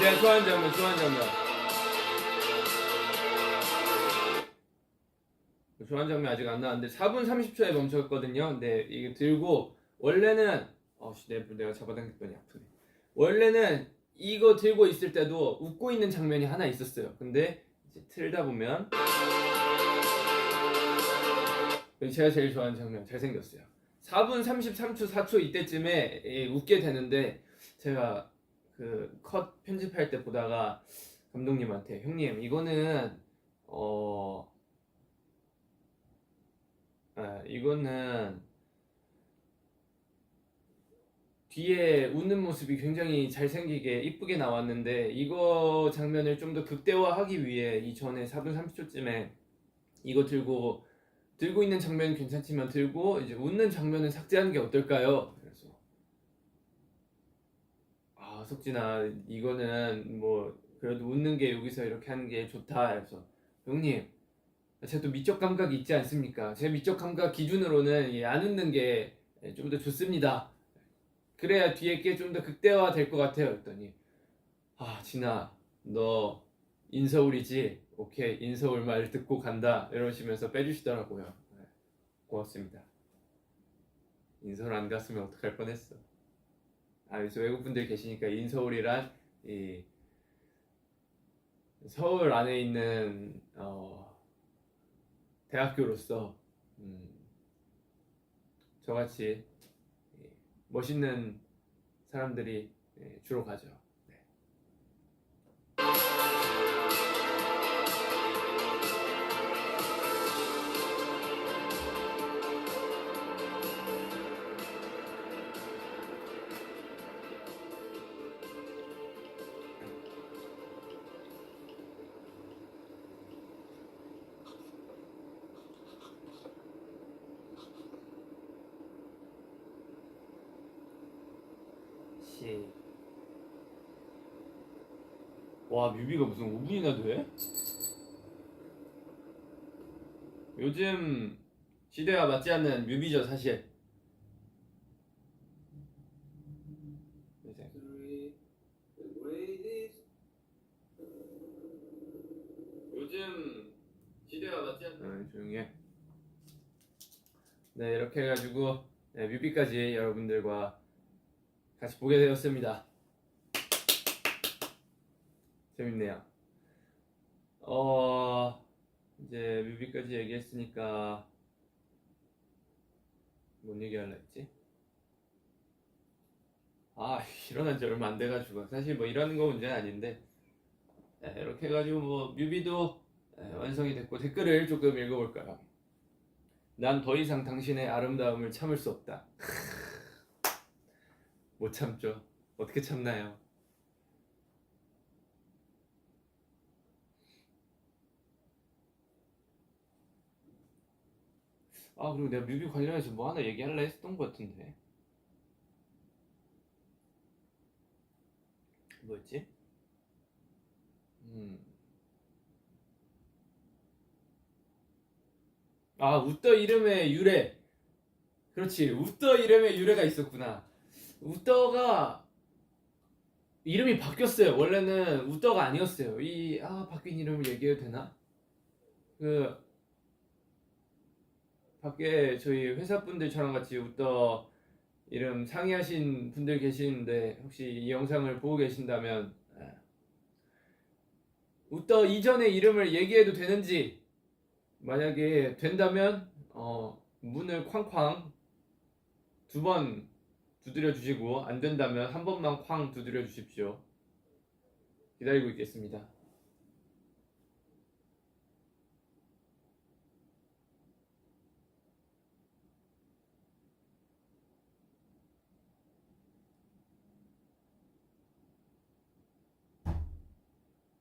내가 좋아하는 장면. 좋아하는 장면 아직 안 나왔는데 4분 30초에 멈췄거든요. 근데 이게 들고 원래는 내가 잡아당겼더니 아프네. 원래는 이거 들고 있을 때도 웃고 있는 장면이 하나 있었어요. 근데 이제 틀다 보면 제가 제일 좋아하는 장면 잘생겼어요. 4분 33초 4초 이때쯤에 웃게 되는데, 제가 그 컷 편집할 때 보다가 감독님한테 형님 이거는 이거는 뒤에 웃는 모습이 굉장히 잘생기게 이쁘게 나왔는데 이거 장면을 좀 더 극대화하기 위해 이전에 4분 30초쯤에 이거 들고 있는 장면 괜찮지만 들고 이제 웃는 장면을 삭제하는 게 어떨까요? 그래서 석진아 이거는 뭐 그래도 웃는 게 여기서 이렇게 하는 게 좋다. 그래서 형님 제가 또 미적 감각이 있지 않습니까? 제 미적 감각 기준으로는 안 웃는 게 좀 더 좋습니다. 그래야 뒤에 게 좀 더 극대화 될 것 같아요. 그랬더니 진아 너 인서울이지? 오케이 인서울 말 듣고 간다 이러시면서 빼주시더라고요. 고맙습니다. 인서울 안 갔으면 어떡할 뻔했어. 그래서 외국분들 계시니까 인서울이란 이 서울 안에 있는 대학교로서 저같이 멋있는 사람들이 주로 가죠. 네. 와, 뮤비가 무슨 5분이나 돼? 요즘 시대와 맞지 않는 뮤비죠, 사실. 요즘 시대와 맞지 않는 조용히 해. 네, 이렇게 해가지고 뮤비까지 여러분들과 같이 보게 되었습니다. 재밌네요. 이제 뮤비까지 얘기했으니까 뭔 얘기하려 했지? 일어난 지 얼마 안 돼가지고 사실 뭐 이러는 거 문제는 아닌데 이렇게 해가지고 뭐 뮤비도 완성이 됐고 댓글을 조금 읽어볼까요? 난 더 이상 당신의 아름다움을 참을 수 없다. 못 참죠. 어떻게 참나요? 그리고 내가 뮤비 관련해서 뭐 하나 얘기하려 했었던 것 같은데 뭐였지? 웃더 이름의 유래. 그렇지, 웃더 이름의 유래가 있었구나. 웃더가 이름이 바뀌었어요. 원래는 웃더가 아니었어요. 바뀐 이름을 얘기해도 되나? 그 밖에 저희 회사 분들처럼 같이 웃더 이름 상의하신 분들 계시는데 혹시 이 영상을 보고 계신다면 웃더 이전의 이름을 얘기해도 되는지, 만약에 된다면 문을 쾅쾅 2번 두드려 주시고, 안 된다면 한 번만 쾅 두드려 주십시오. 기다리고 있겠습니다.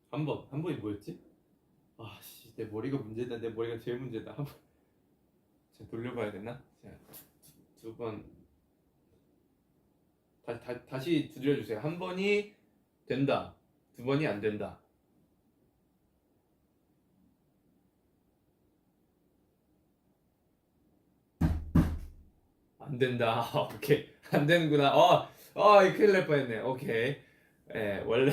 한 번이 뭐였지? 내 머리가 문제다. 내 머리가 제일 문제다. 한 번. 자, 돌려봐야 되나? 자, 2번. 다시 두드려 주세요. 한 번이 된다. 2번이 안 된다. 안 된다. 오케이. 안 되는구나. 큰일 날 뻔했네. 오케이. 원래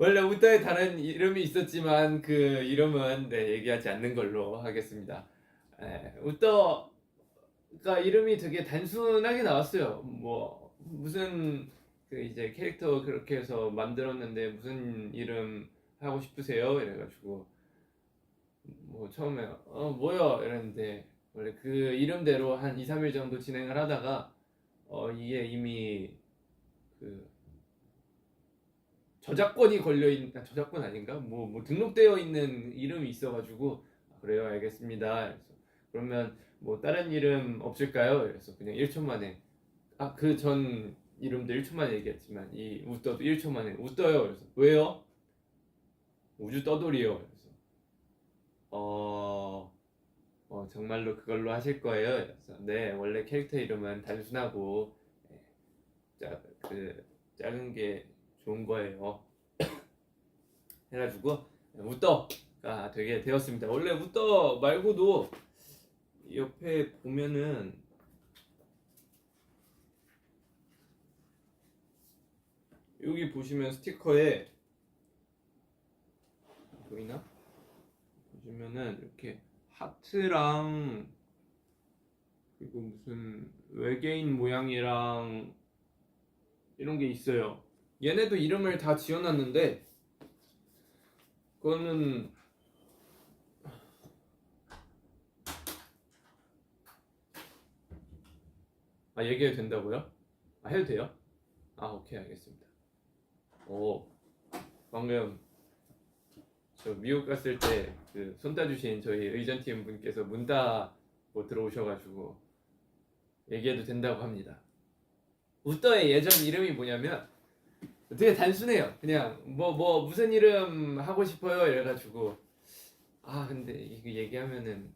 원래 웃다에 다른 이름이 있었지만 그 이름은 얘기하지 않는 걸로 하겠습니다. 웃더가 이름이 되게 단순하게 나왔어요. 뭐 무슨 그 이제 캐릭터 그렇게 해서 만들었는데 무슨 이름 하고 싶으세요? 이래가지고 뭐 처음에 뭐요? 이랬는데 원래 그 이름대로 한 2, 3일 정도 진행을 하다가 이게 이미 그 저작권이 걸려있는, 저작권 아닌가? 뭐 등록되어 있는 이름이 있어가지고 그래요, 알겠습니다. 그래서 그러면 뭐 다른 이름 없을까요? 그래서 그냥 1초 만에 그 전 이름도 1초 만에 얘기했지만 이 웃더도 1초 만에 웃더요. 그래서 왜요? 우주 떠돌이요. 그래서 정말로 그걸로 하실 거예요? 그래서 네, 원래 캐릭터 이름은 단순하고 작은 게 좋은 거예요. 해가지고 웃더가 되게 되었습니다. 원래 웃더 말고도 옆에 보면은 여기 보시면 스티커에 보이나? 보시면은 이렇게 하트랑 그리고 무슨 외계인 모양이랑 이런 게 있어요. 얘네도 이름을 다 지어놨는데 그거는 얘기해도 된다고요? 해도 돼요? 오케이, 알겠습니다. 방금 저 미국 갔을 때 그 손 따주신 저희 의전팀 분께서 문 닫고 들어오셔가지고 얘기해도 된다고 합니다. 우떠의 예전 이름이 뭐냐면 되게 단순해요. 그냥 무슨 이름 하고 싶어요 이래가지고 근데 이거 얘기하면은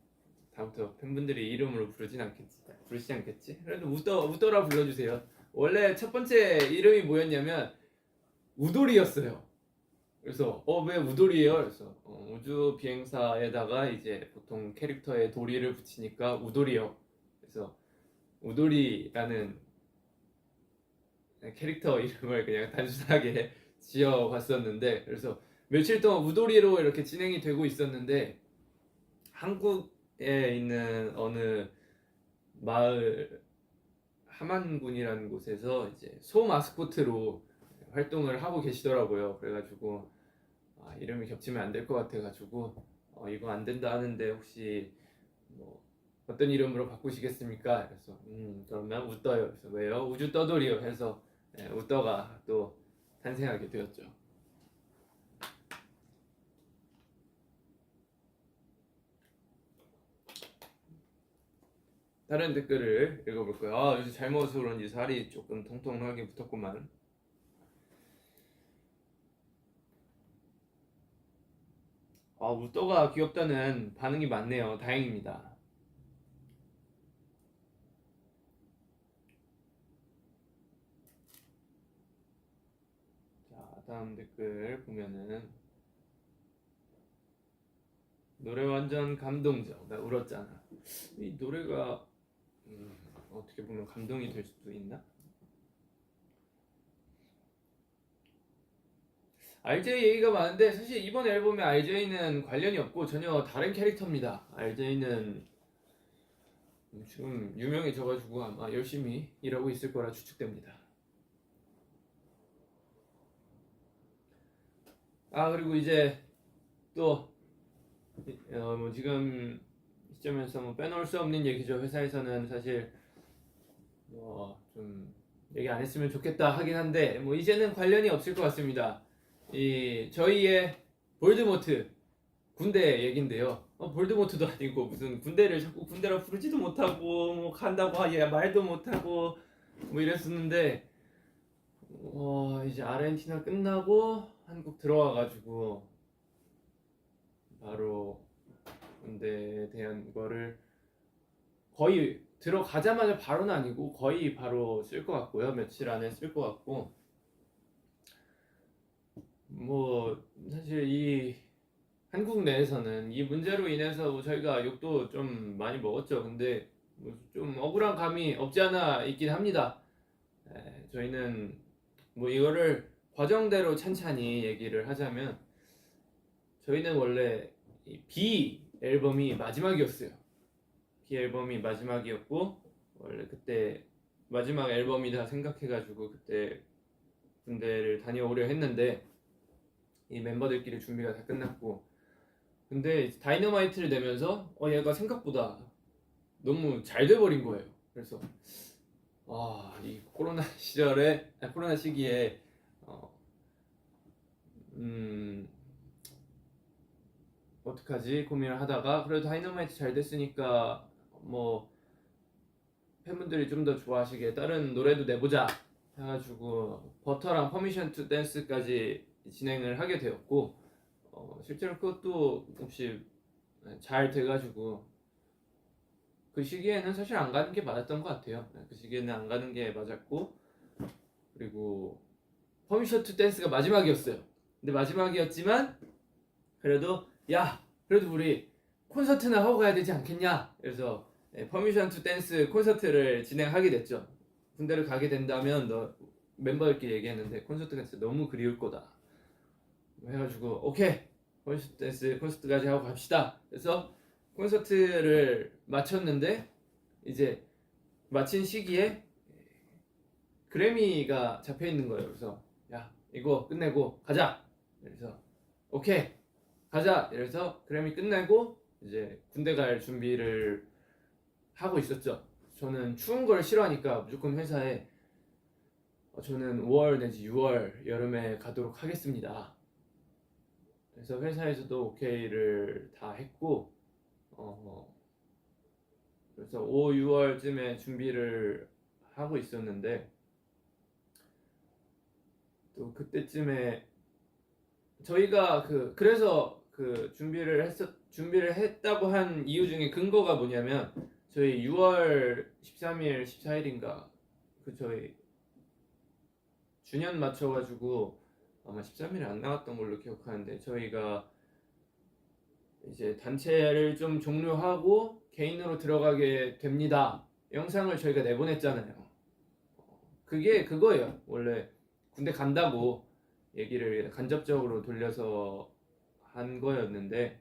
다음부터 팬분들이 이름으로 부르시지 않겠지? 그래도 우떠라 불러주세요. 원래 첫 번째 이름이 뭐였냐면 우돌이였어요. 그래서 왜 우돌이에요? 그래서 우주 비행사에다가 이제 보통 캐릭터에 도리를 붙이니까 우돌이요. 그래서 우돌이라는 캐릭터 이름을 그냥 단순하게 지어봤었는데, 그래서 며칠 동안 우돌이로 이렇게 진행이 되고 있었는데 한국에 있는 어느 마을 함안군이라는 곳에서 이제 소 마스코트로 활동을 하고 계시더라고요. 그래가지고 이름이 겹치면 안 될 것 같아가지고 이거 안 된다 하는데 혹시 뭐 어떤 이름으로 바꾸시겠습니까? 그래서 그러면 우떠요. 그래서 왜요? 우주 떠돌이요. 해서 우떠가 또 탄생하게 되었죠. 다른 댓글을 읽어볼까요? 요새 잘 먹어서 그런지 살이 조금 통통하게 붙었구만. 우떠가 귀엽다는 반응이 많네요. 다행입니다. 자, 다음 댓글 보면은 노래 완전 감동적. 나 울었잖아. 이 노래가 어떻게 보면 감동이 될 수도 있나? RJ 얘기가 많은데 사실 이번 앨범에 RJ는 관련이 없고 전혀 다른 캐릭터입니다. RJ는 지금 유명해져가지고 아마 열심히 일하고 있을 거라 추측됩니다. 그리고 이제 또 지금 시점에서 빼놓을 수 없는 얘기죠. 회사에서는 사실 좀 얘기 안 했으면 좋겠다 하긴 한데 이제는 관련이 없을 것 같습니다. 저희의 볼드모트 군대 얘긴데요. 볼드모트도 아니고 무슨 군대를 자꾸 군대라 부르지도 못하고 간다고 말도 못하고 이랬었는데 이제 아르헨티나 끝나고 한국 들어와가지고 바로 군대에 대한 거를 거의 들어가자마자 바로는 아니고 거의 바로 쓸 것 같고요. 며칠 안에 쓸 것 같고 사실 이 한국 내에서는 이 문제로 인해서 저희가 욕도 좀 많이 먹었죠. 근데 좀 억울한 감이 없지 않아 있긴 합니다. 저희는 이거를 과정대로 찬찬히 얘기를 하자면 저희는 원래 B 앨범이 마지막이었어요. B 앨범이 마지막이었고 원래 그때 마지막 앨범이다 생각해가지고 그때 군대를 다녀오려 했는데 이 멤버들끼리 준비가 다 끝났고 근데 다이너마이트를 내면서 얘가 생각보다 너무 잘 돼버린 거예요. 그래서 이 코로나 시기에 어떡하지 고민을 하다가 그래도 다이너마이트 잘 됐으니까 팬분들이 좀 더 좋아하시게 다른 노래도 내보자 해가지고 버터랑 퍼미션 투 댄스까지 진행을 하게 되었고 실제로 그것도 혹시 잘 돼가지고 그 시기에는 사실 안 가는 게 맞았던 것 같아요. 그 시기에는 안 가는 게 맞았고 그리고 퍼미션 투 댄스가 마지막이었어요. 근데 마지막이었지만 그래도 그래도 우리 콘서트나 하고 가야 되지 않겠냐. 그래서 퍼미션 투 댄스 콘서트를 진행하게 됐죠. 군대를 가게 된다면 멤버들끼리 얘기했는데 콘서트가 진짜 너무 그리울 거다 해가지고 오케이 퍼미션 투 댄스 콘서트까지 하고 갑시다. 그래서 콘서트를 마쳤는데 이제 마친 시기에 그래미가 잡혀 있는 거예요. 그래서 야 이거 끝내고 가자. 그래서 오케이 가자. 이래서 그래미 끝내고 이제 군대 갈 준비를 하고 있었죠. 저는 추운 걸 싫어하니까 무조건 회사에 저는 5월 내지 6월 여름에 가도록 하겠습니다. 그래서 회사에서도 오케이를 다 했고 그래서 5, 6월쯤에 준비를 하고 있었는데 또 그때쯤에 저희가 그래서 준비를 했다고 한 이유 중에 근거가 뭐냐면 저희 6월 13일, 14일인가 저희 주년 맞춰가지고 아마 13일에 안 나왔던 걸로 기억하는데 저희가 이제 단체를 좀 종료하고 개인으로 들어가게 됩니다. 영상을 저희가 내보냈잖아요. 그게 그거예요. 원래 군대 간다고 얘기를 간접적으로 돌려서 한 거였는데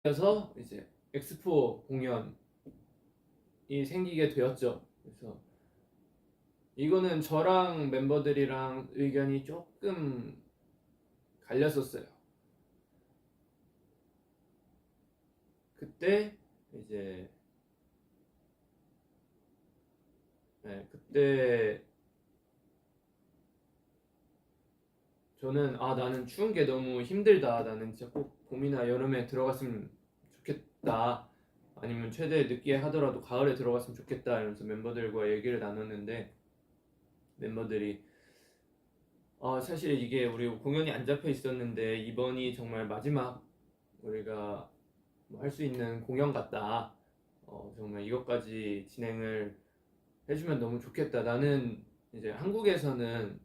그래서 이제 엑스포 공연이 생기게 되었죠. 그래서 이거는 저랑 멤버들이랑 의견이 조금 갈렸었어요. 그때 이제 그때 저는 나는 추운 게 너무 힘들다. 나는 진짜 꼭 봄이나 여름에 들어갔으면 좋겠다. 아니면 최대 늦게 하더라도 가을에 들어갔으면 좋겠다. 이러면서 멤버들과 얘기를 나눴는데 멤버들이 사실 이게 우리 공연이 안 잡혀 있었는데 이번이 정말 마지막 우리가 할 수 있는 공연 같다. 정말 이것까지 진행을 해주면 너무 좋겠다. 나는 이제 한국에서는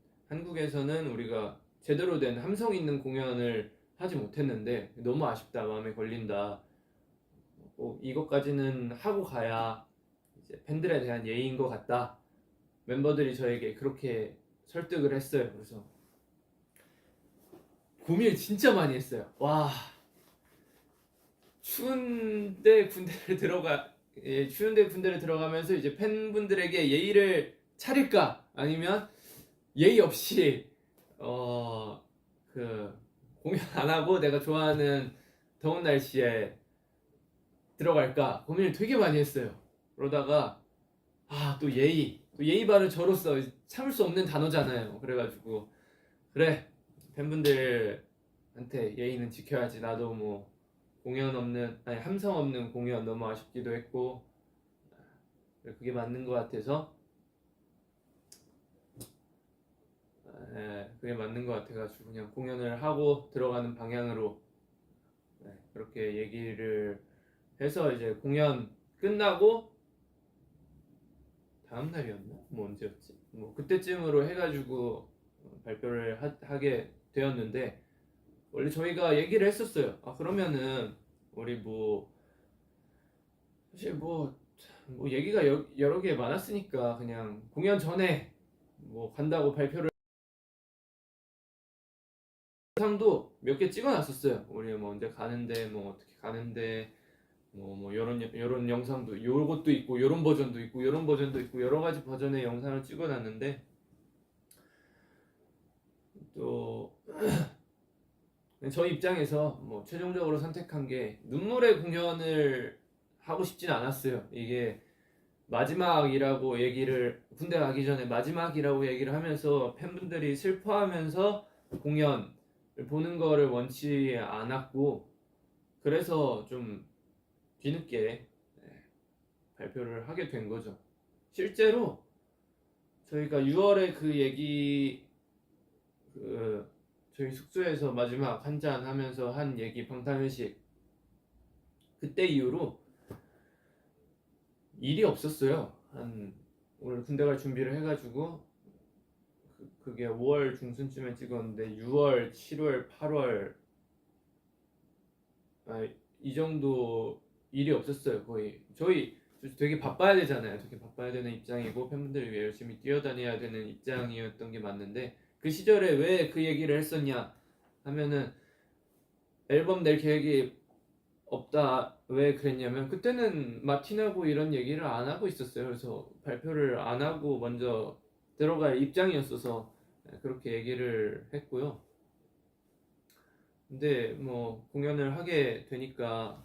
우리가 제대로 된 함성 있는 공연을 하지 못했는데 너무 아쉽다. 마음에 걸린다. 이것까지는 하고 가야 이제 팬들에 대한 예의인 것 같다. 멤버들이 저에게 그렇게 설득을 했어요. 그래서 고민을 진짜 많이 했어요. 와, 추운데 군대를 들어가면서 이제 팬분들에게 예의를 차릴까? 아니면 예의 없이 공연 안 하고 내가 좋아하는 더운 날씨에 들어갈까 고민을 되게 많이 했어요. 그러다가 또 예의 바른 저로서 참을 수 없는 단어잖아요. 그래가지고 그래 팬분들한테 예의는 지켜야지. 나도 뭐 함성 없는 공연 너무 아쉽기도 했고 그게 맞는 것 같아서 그게 맞는 것 같아가지고 그냥 공연을 하고 들어가는 방향으로 그렇게 얘기를 해서 이제 공연 끝나고 다음 날이었나? 뭐 언제였지? 뭐 그때쯤으로 해가지고 발표를 하게 되었는데 원래 저희가 얘기를 했었어요. 그러면은 우리 사실 얘기가 여러 개 많았으니까 그냥 공연 전에 간다고 발표를 영상도 몇 개 찍어놨었어요. 우리 언제 가는데 어떻게 가는데 요런 영상도 요것도 있고 요런 버전도 있고 요런 버전도 있고 여러 가지 버전의 영상을 찍어놨는데 또 저희 입장에서 최종적으로 선택한 게 눈물의 공연을 하고 싶진 않았어요. 이게 마지막이라고 군대 가기 전에 마지막이라고 얘기를 하면서 팬분들이 슬퍼하면서 공연을 보는 거를 원치 않았고 그래서 좀 뒤늦게 발표를 하게 된 거죠. 실제로 저희가 6월에 저희 숙소에서 마지막 한잔 하면서 한 얘기 방탄회식 그때 이후로 일이 없었어요. 오늘 군대 갈 준비를 해가지고 그게 5월 중순쯤에 찍었는데 6월, 7월, 8월 이 정도 일이 없었어요. 거의 저희 되게 바빠야 되잖아요. 되게 바빠야 되는 입장이고 팬분들을 위해 열심히 뛰어다녀야 되는 입장이었던 게 맞는데 그 시절에 왜 그 얘기를 했었냐 하면은 앨범 낼 계획이 없다 왜 그랬냐면 그때는 마틴하고 이런 얘기를 안 하고 있었어요. 그래서 발표를 안 하고 먼저 들어갈 입장이었어서 그렇게 얘기를 했고요. 근데 뭐 공연을 하게 되니까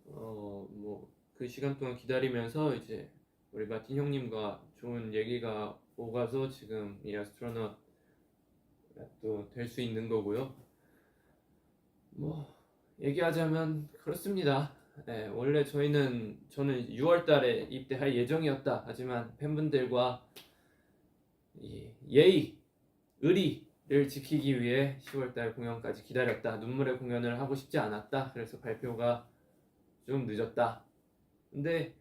뭐 그 시간 동안 기다리면서 이제 우리 마틴 형님과 좋은 얘기가 오가서 지금 이 아스트로넛 또 될 수 있는 거고요. 뭐 얘기하자면 그렇습니다. 네, 원래 저는 6월 달에 입대할 예정이었다. 하지만 팬분들과 이 예의, 의리를 지키기 위해 10월 달 공연까지 기다렸다. 눈물의 공연을 하고 싶지 않았다. 그래서 발표가 좀 늦었다. 근데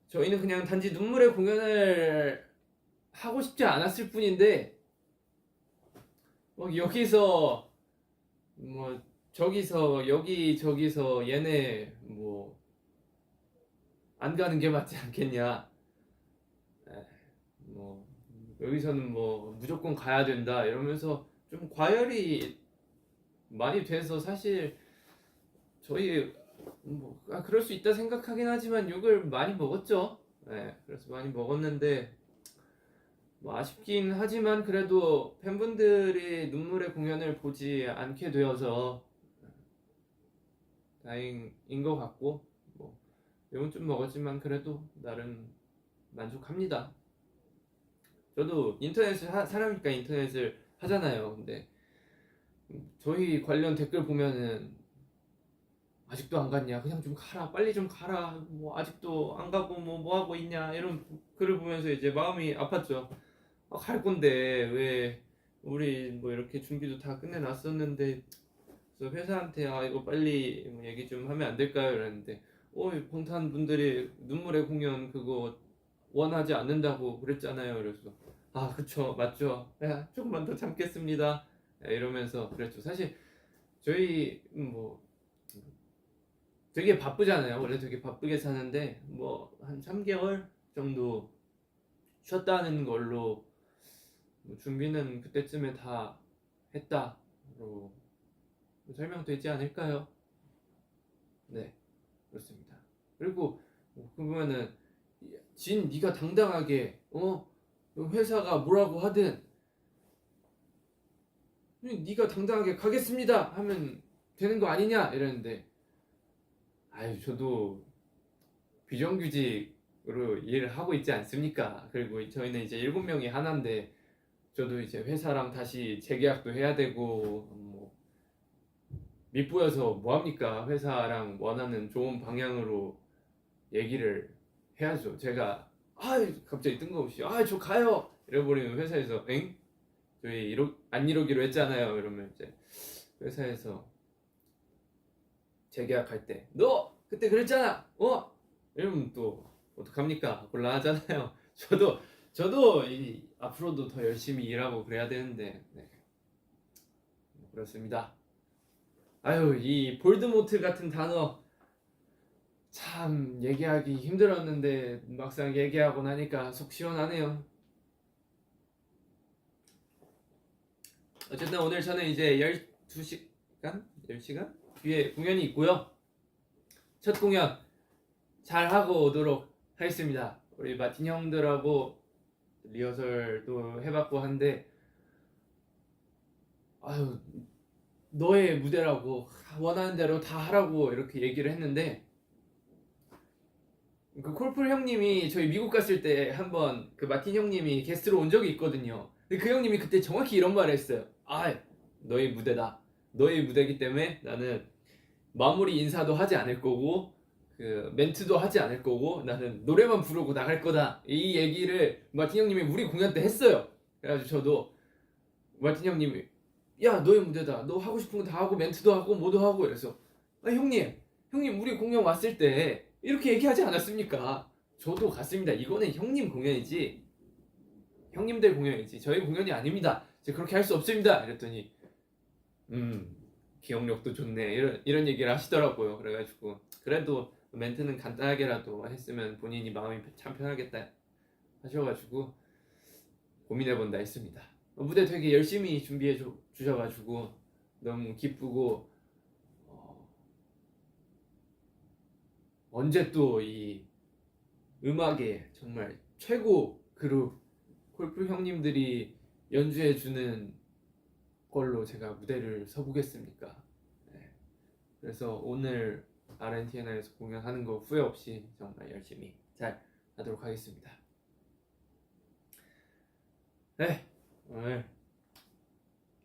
저희는 그냥 단지 눈물의 공연을 하고 싶지 않았을 뿐인데 뭐 여기서 뭐 저기서 여기 저기서 얘네 뭐 안 가는 게 맞지 않겠냐. 뭐 여기서는 뭐 무조건 가야 된다 이러면서 좀 과열이 많이 돼서 사실 저희 그럴 수 있다 생각하긴 하지만 욕을 많이 먹었죠. 네, 그래서 많이 먹었는데 뭐 아쉽긴 하지만 그래도 팬분들이 눈물의 공연을 보지 않게 되어서 다행인 것 같고 뭐 욕은 좀 먹었지만 그래도 나름 만족합니다. 저도 사람이니까 인터넷을 하잖아요. 근데 저희 관련 댓글 보면은 아직도 안 갔냐? 그냥 좀 가라. 빨리 좀 가라. 뭐 아직도 안 가고 뭐 하고 있냐? 이런 글을 보면서 이제 마음이 아팠죠. 갈 건데 왜 우리 뭐 이렇게 준비도 다 끝내놨었는데 그래서 회사한테 이거 빨리 뭐 얘기 좀 하면 안 될까요? 이랬는데 방탄 분들이 눈물의 공연 그거 원하지 않는다고 그랬잖아요. 그래서 그쵸 맞죠. 야, 조금만 더 참겠습니다. 이러면서 그랬죠. 사실 저희 뭐 되게 바쁘잖아요. 원래 되게 바쁘게 사는데 뭐 한 3개월 정도 쉬었다는 걸로 뭐 준비는 그때쯤에 다 했다로 설명되지 않을까요? 네, 그렇습니다. 그리고 그러면은 네가 당당하게 회사가 뭐라고 하든 네가 당당하게 가겠습니다 하면 되는 거 아니냐 이랬는데 저도 비정규직으로 일을 하고 있지 않습니까? 그리고 저희는 이제 7명이 하나인데 저도 이제 회사랑 다시 재계약도 해야 되고 뭐 밑보여서 뭐합니까? 회사랑 원하는 좋은 방향으로 얘기를 해야죠. 제가 갑자기 뜬금없이 저 가요 이래버리면 회사에서 엥? 저희 안 이러기로 했잖아요. 이러면 이제 회사에서 재계약할 때 너 그때 그랬잖아. 이러면 또 어떡합니까? 곤란하잖아요. 저도 앞으로도 더 열심히 일하고 그래야 되는데 네. 그렇습니다. 이 볼드모트 같은 단어 참 얘기하기 힘들었는데 막상 얘기하고 나니까 속 시원하네요. 어쨌든 오늘 저는 이제 12시간? 10시간? 뒤에 공연이 있고요. 첫 공연 잘 하고 오도록 하겠습니다. 우리 마틴 형들하고 리허설도 해봤고 한데 너의 무대라고 원하는 대로 다 하라고 이렇게 얘기를 했는데 그 콜풀 형님이 저희 미국 갔을 때 한번 그 마틴 형님이 게스트로 온 적이 있거든요. 근데 그 형님이 그때 정확히 이런 말을 했어요. 너의 무대다. 너의 무대이기 때문에 나는 마무리 인사도 하지 않을 거고 그 멘트도 하지 않을 거고 나는 노래만 부르고 나갈 거다. 이 얘기를 마틴 형님이 우리 공연 때 했어요. 그래가지고 저도 마틴 형님이 야 너의 무대다. 너 하고 싶은 거 다 하고 멘트도 하고 뭐도 하고 이래서 형님 우리 공연 왔을 때 이렇게 얘기하지 않았습니까? 저도 갔습니다. 이거는 형님 공연이지 형님들 공연이지 저희 공연이 아닙니다. 제가 그렇게 할 수 없습니다. 이랬더니 기억력도 좋네 이런 얘기를 하시더라고요. 그래가지고 그래도 멘트는 간단하게라도 했으면 본인이 마음이 참 편하겠다 하셔가지고 고민해본다 했습니다. 무대 되게 열심히 준비해 주셔가지고 너무 기쁘고 언제 또 이 음악의 정말 최고 그룹 콜프 형님들이 연주해 주는 걸로 제가 무대를 서보겠습니까? 네. 그래서 오늘 아르헨티나에서 공연하는 거 후회 없이 정말 열심히 잘 하도록 하겠습니다. 네, 오늘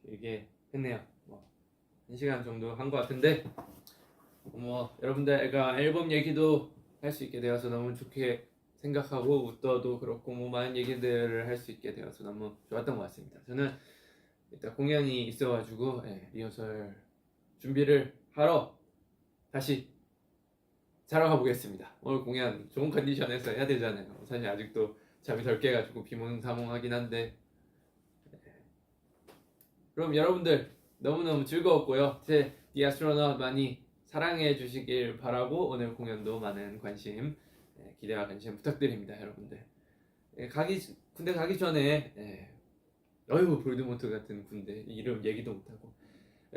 길게 했네요. 1시간 정도 한 것 같은데 여러분들과 앨범 얘기도 할 수 있게 되어서 너무 좋게 생각하고 웃더도 그렇고 많은 얘기들을 할 수 있게 되어서 너무 좋았던 것 같습니다. 저는 일단 공연이 있어가지고 리허설 준비를 하러 다시 자러 가보겠습니다. 오늘 공연 좋은 컨디션에서 해야 되잖아요. 사실 아직도 잠이 덜 깨가지고 비몽사몽하긴 한데 그럼 여러분들 너무너무 즐거웠고요. 제 디아스트로넛 많이 사랑해 주시길 바라고 오늘 공연도 많은 관심 기대와 관심 부탁드립니다. 여러분들 군대 가기 전에 어휴 볼드모트 같은 군대 이름 얘기도 못하고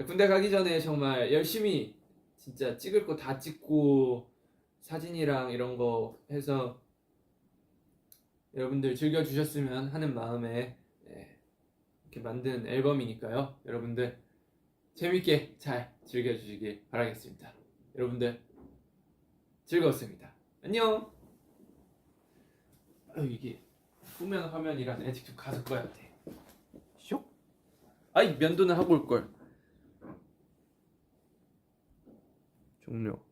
군대 가기 전에 정말 열심히 진짜 찍을 거 다 찍고 사진이랑 이런 거 해서 여러분들 즐겨주셨으면 하는 마음에 이렇게 만든 앨범이니까요. 여러분들 재밌게 잘 즐겨주시길 바라겠습니다. 여러분들 즐거웠습니다. 안녕. 이게 후면 화면이라네. 직접 가서 꺼야 돼. 쇽. 아이 면도는 하고 올 걸. 종료.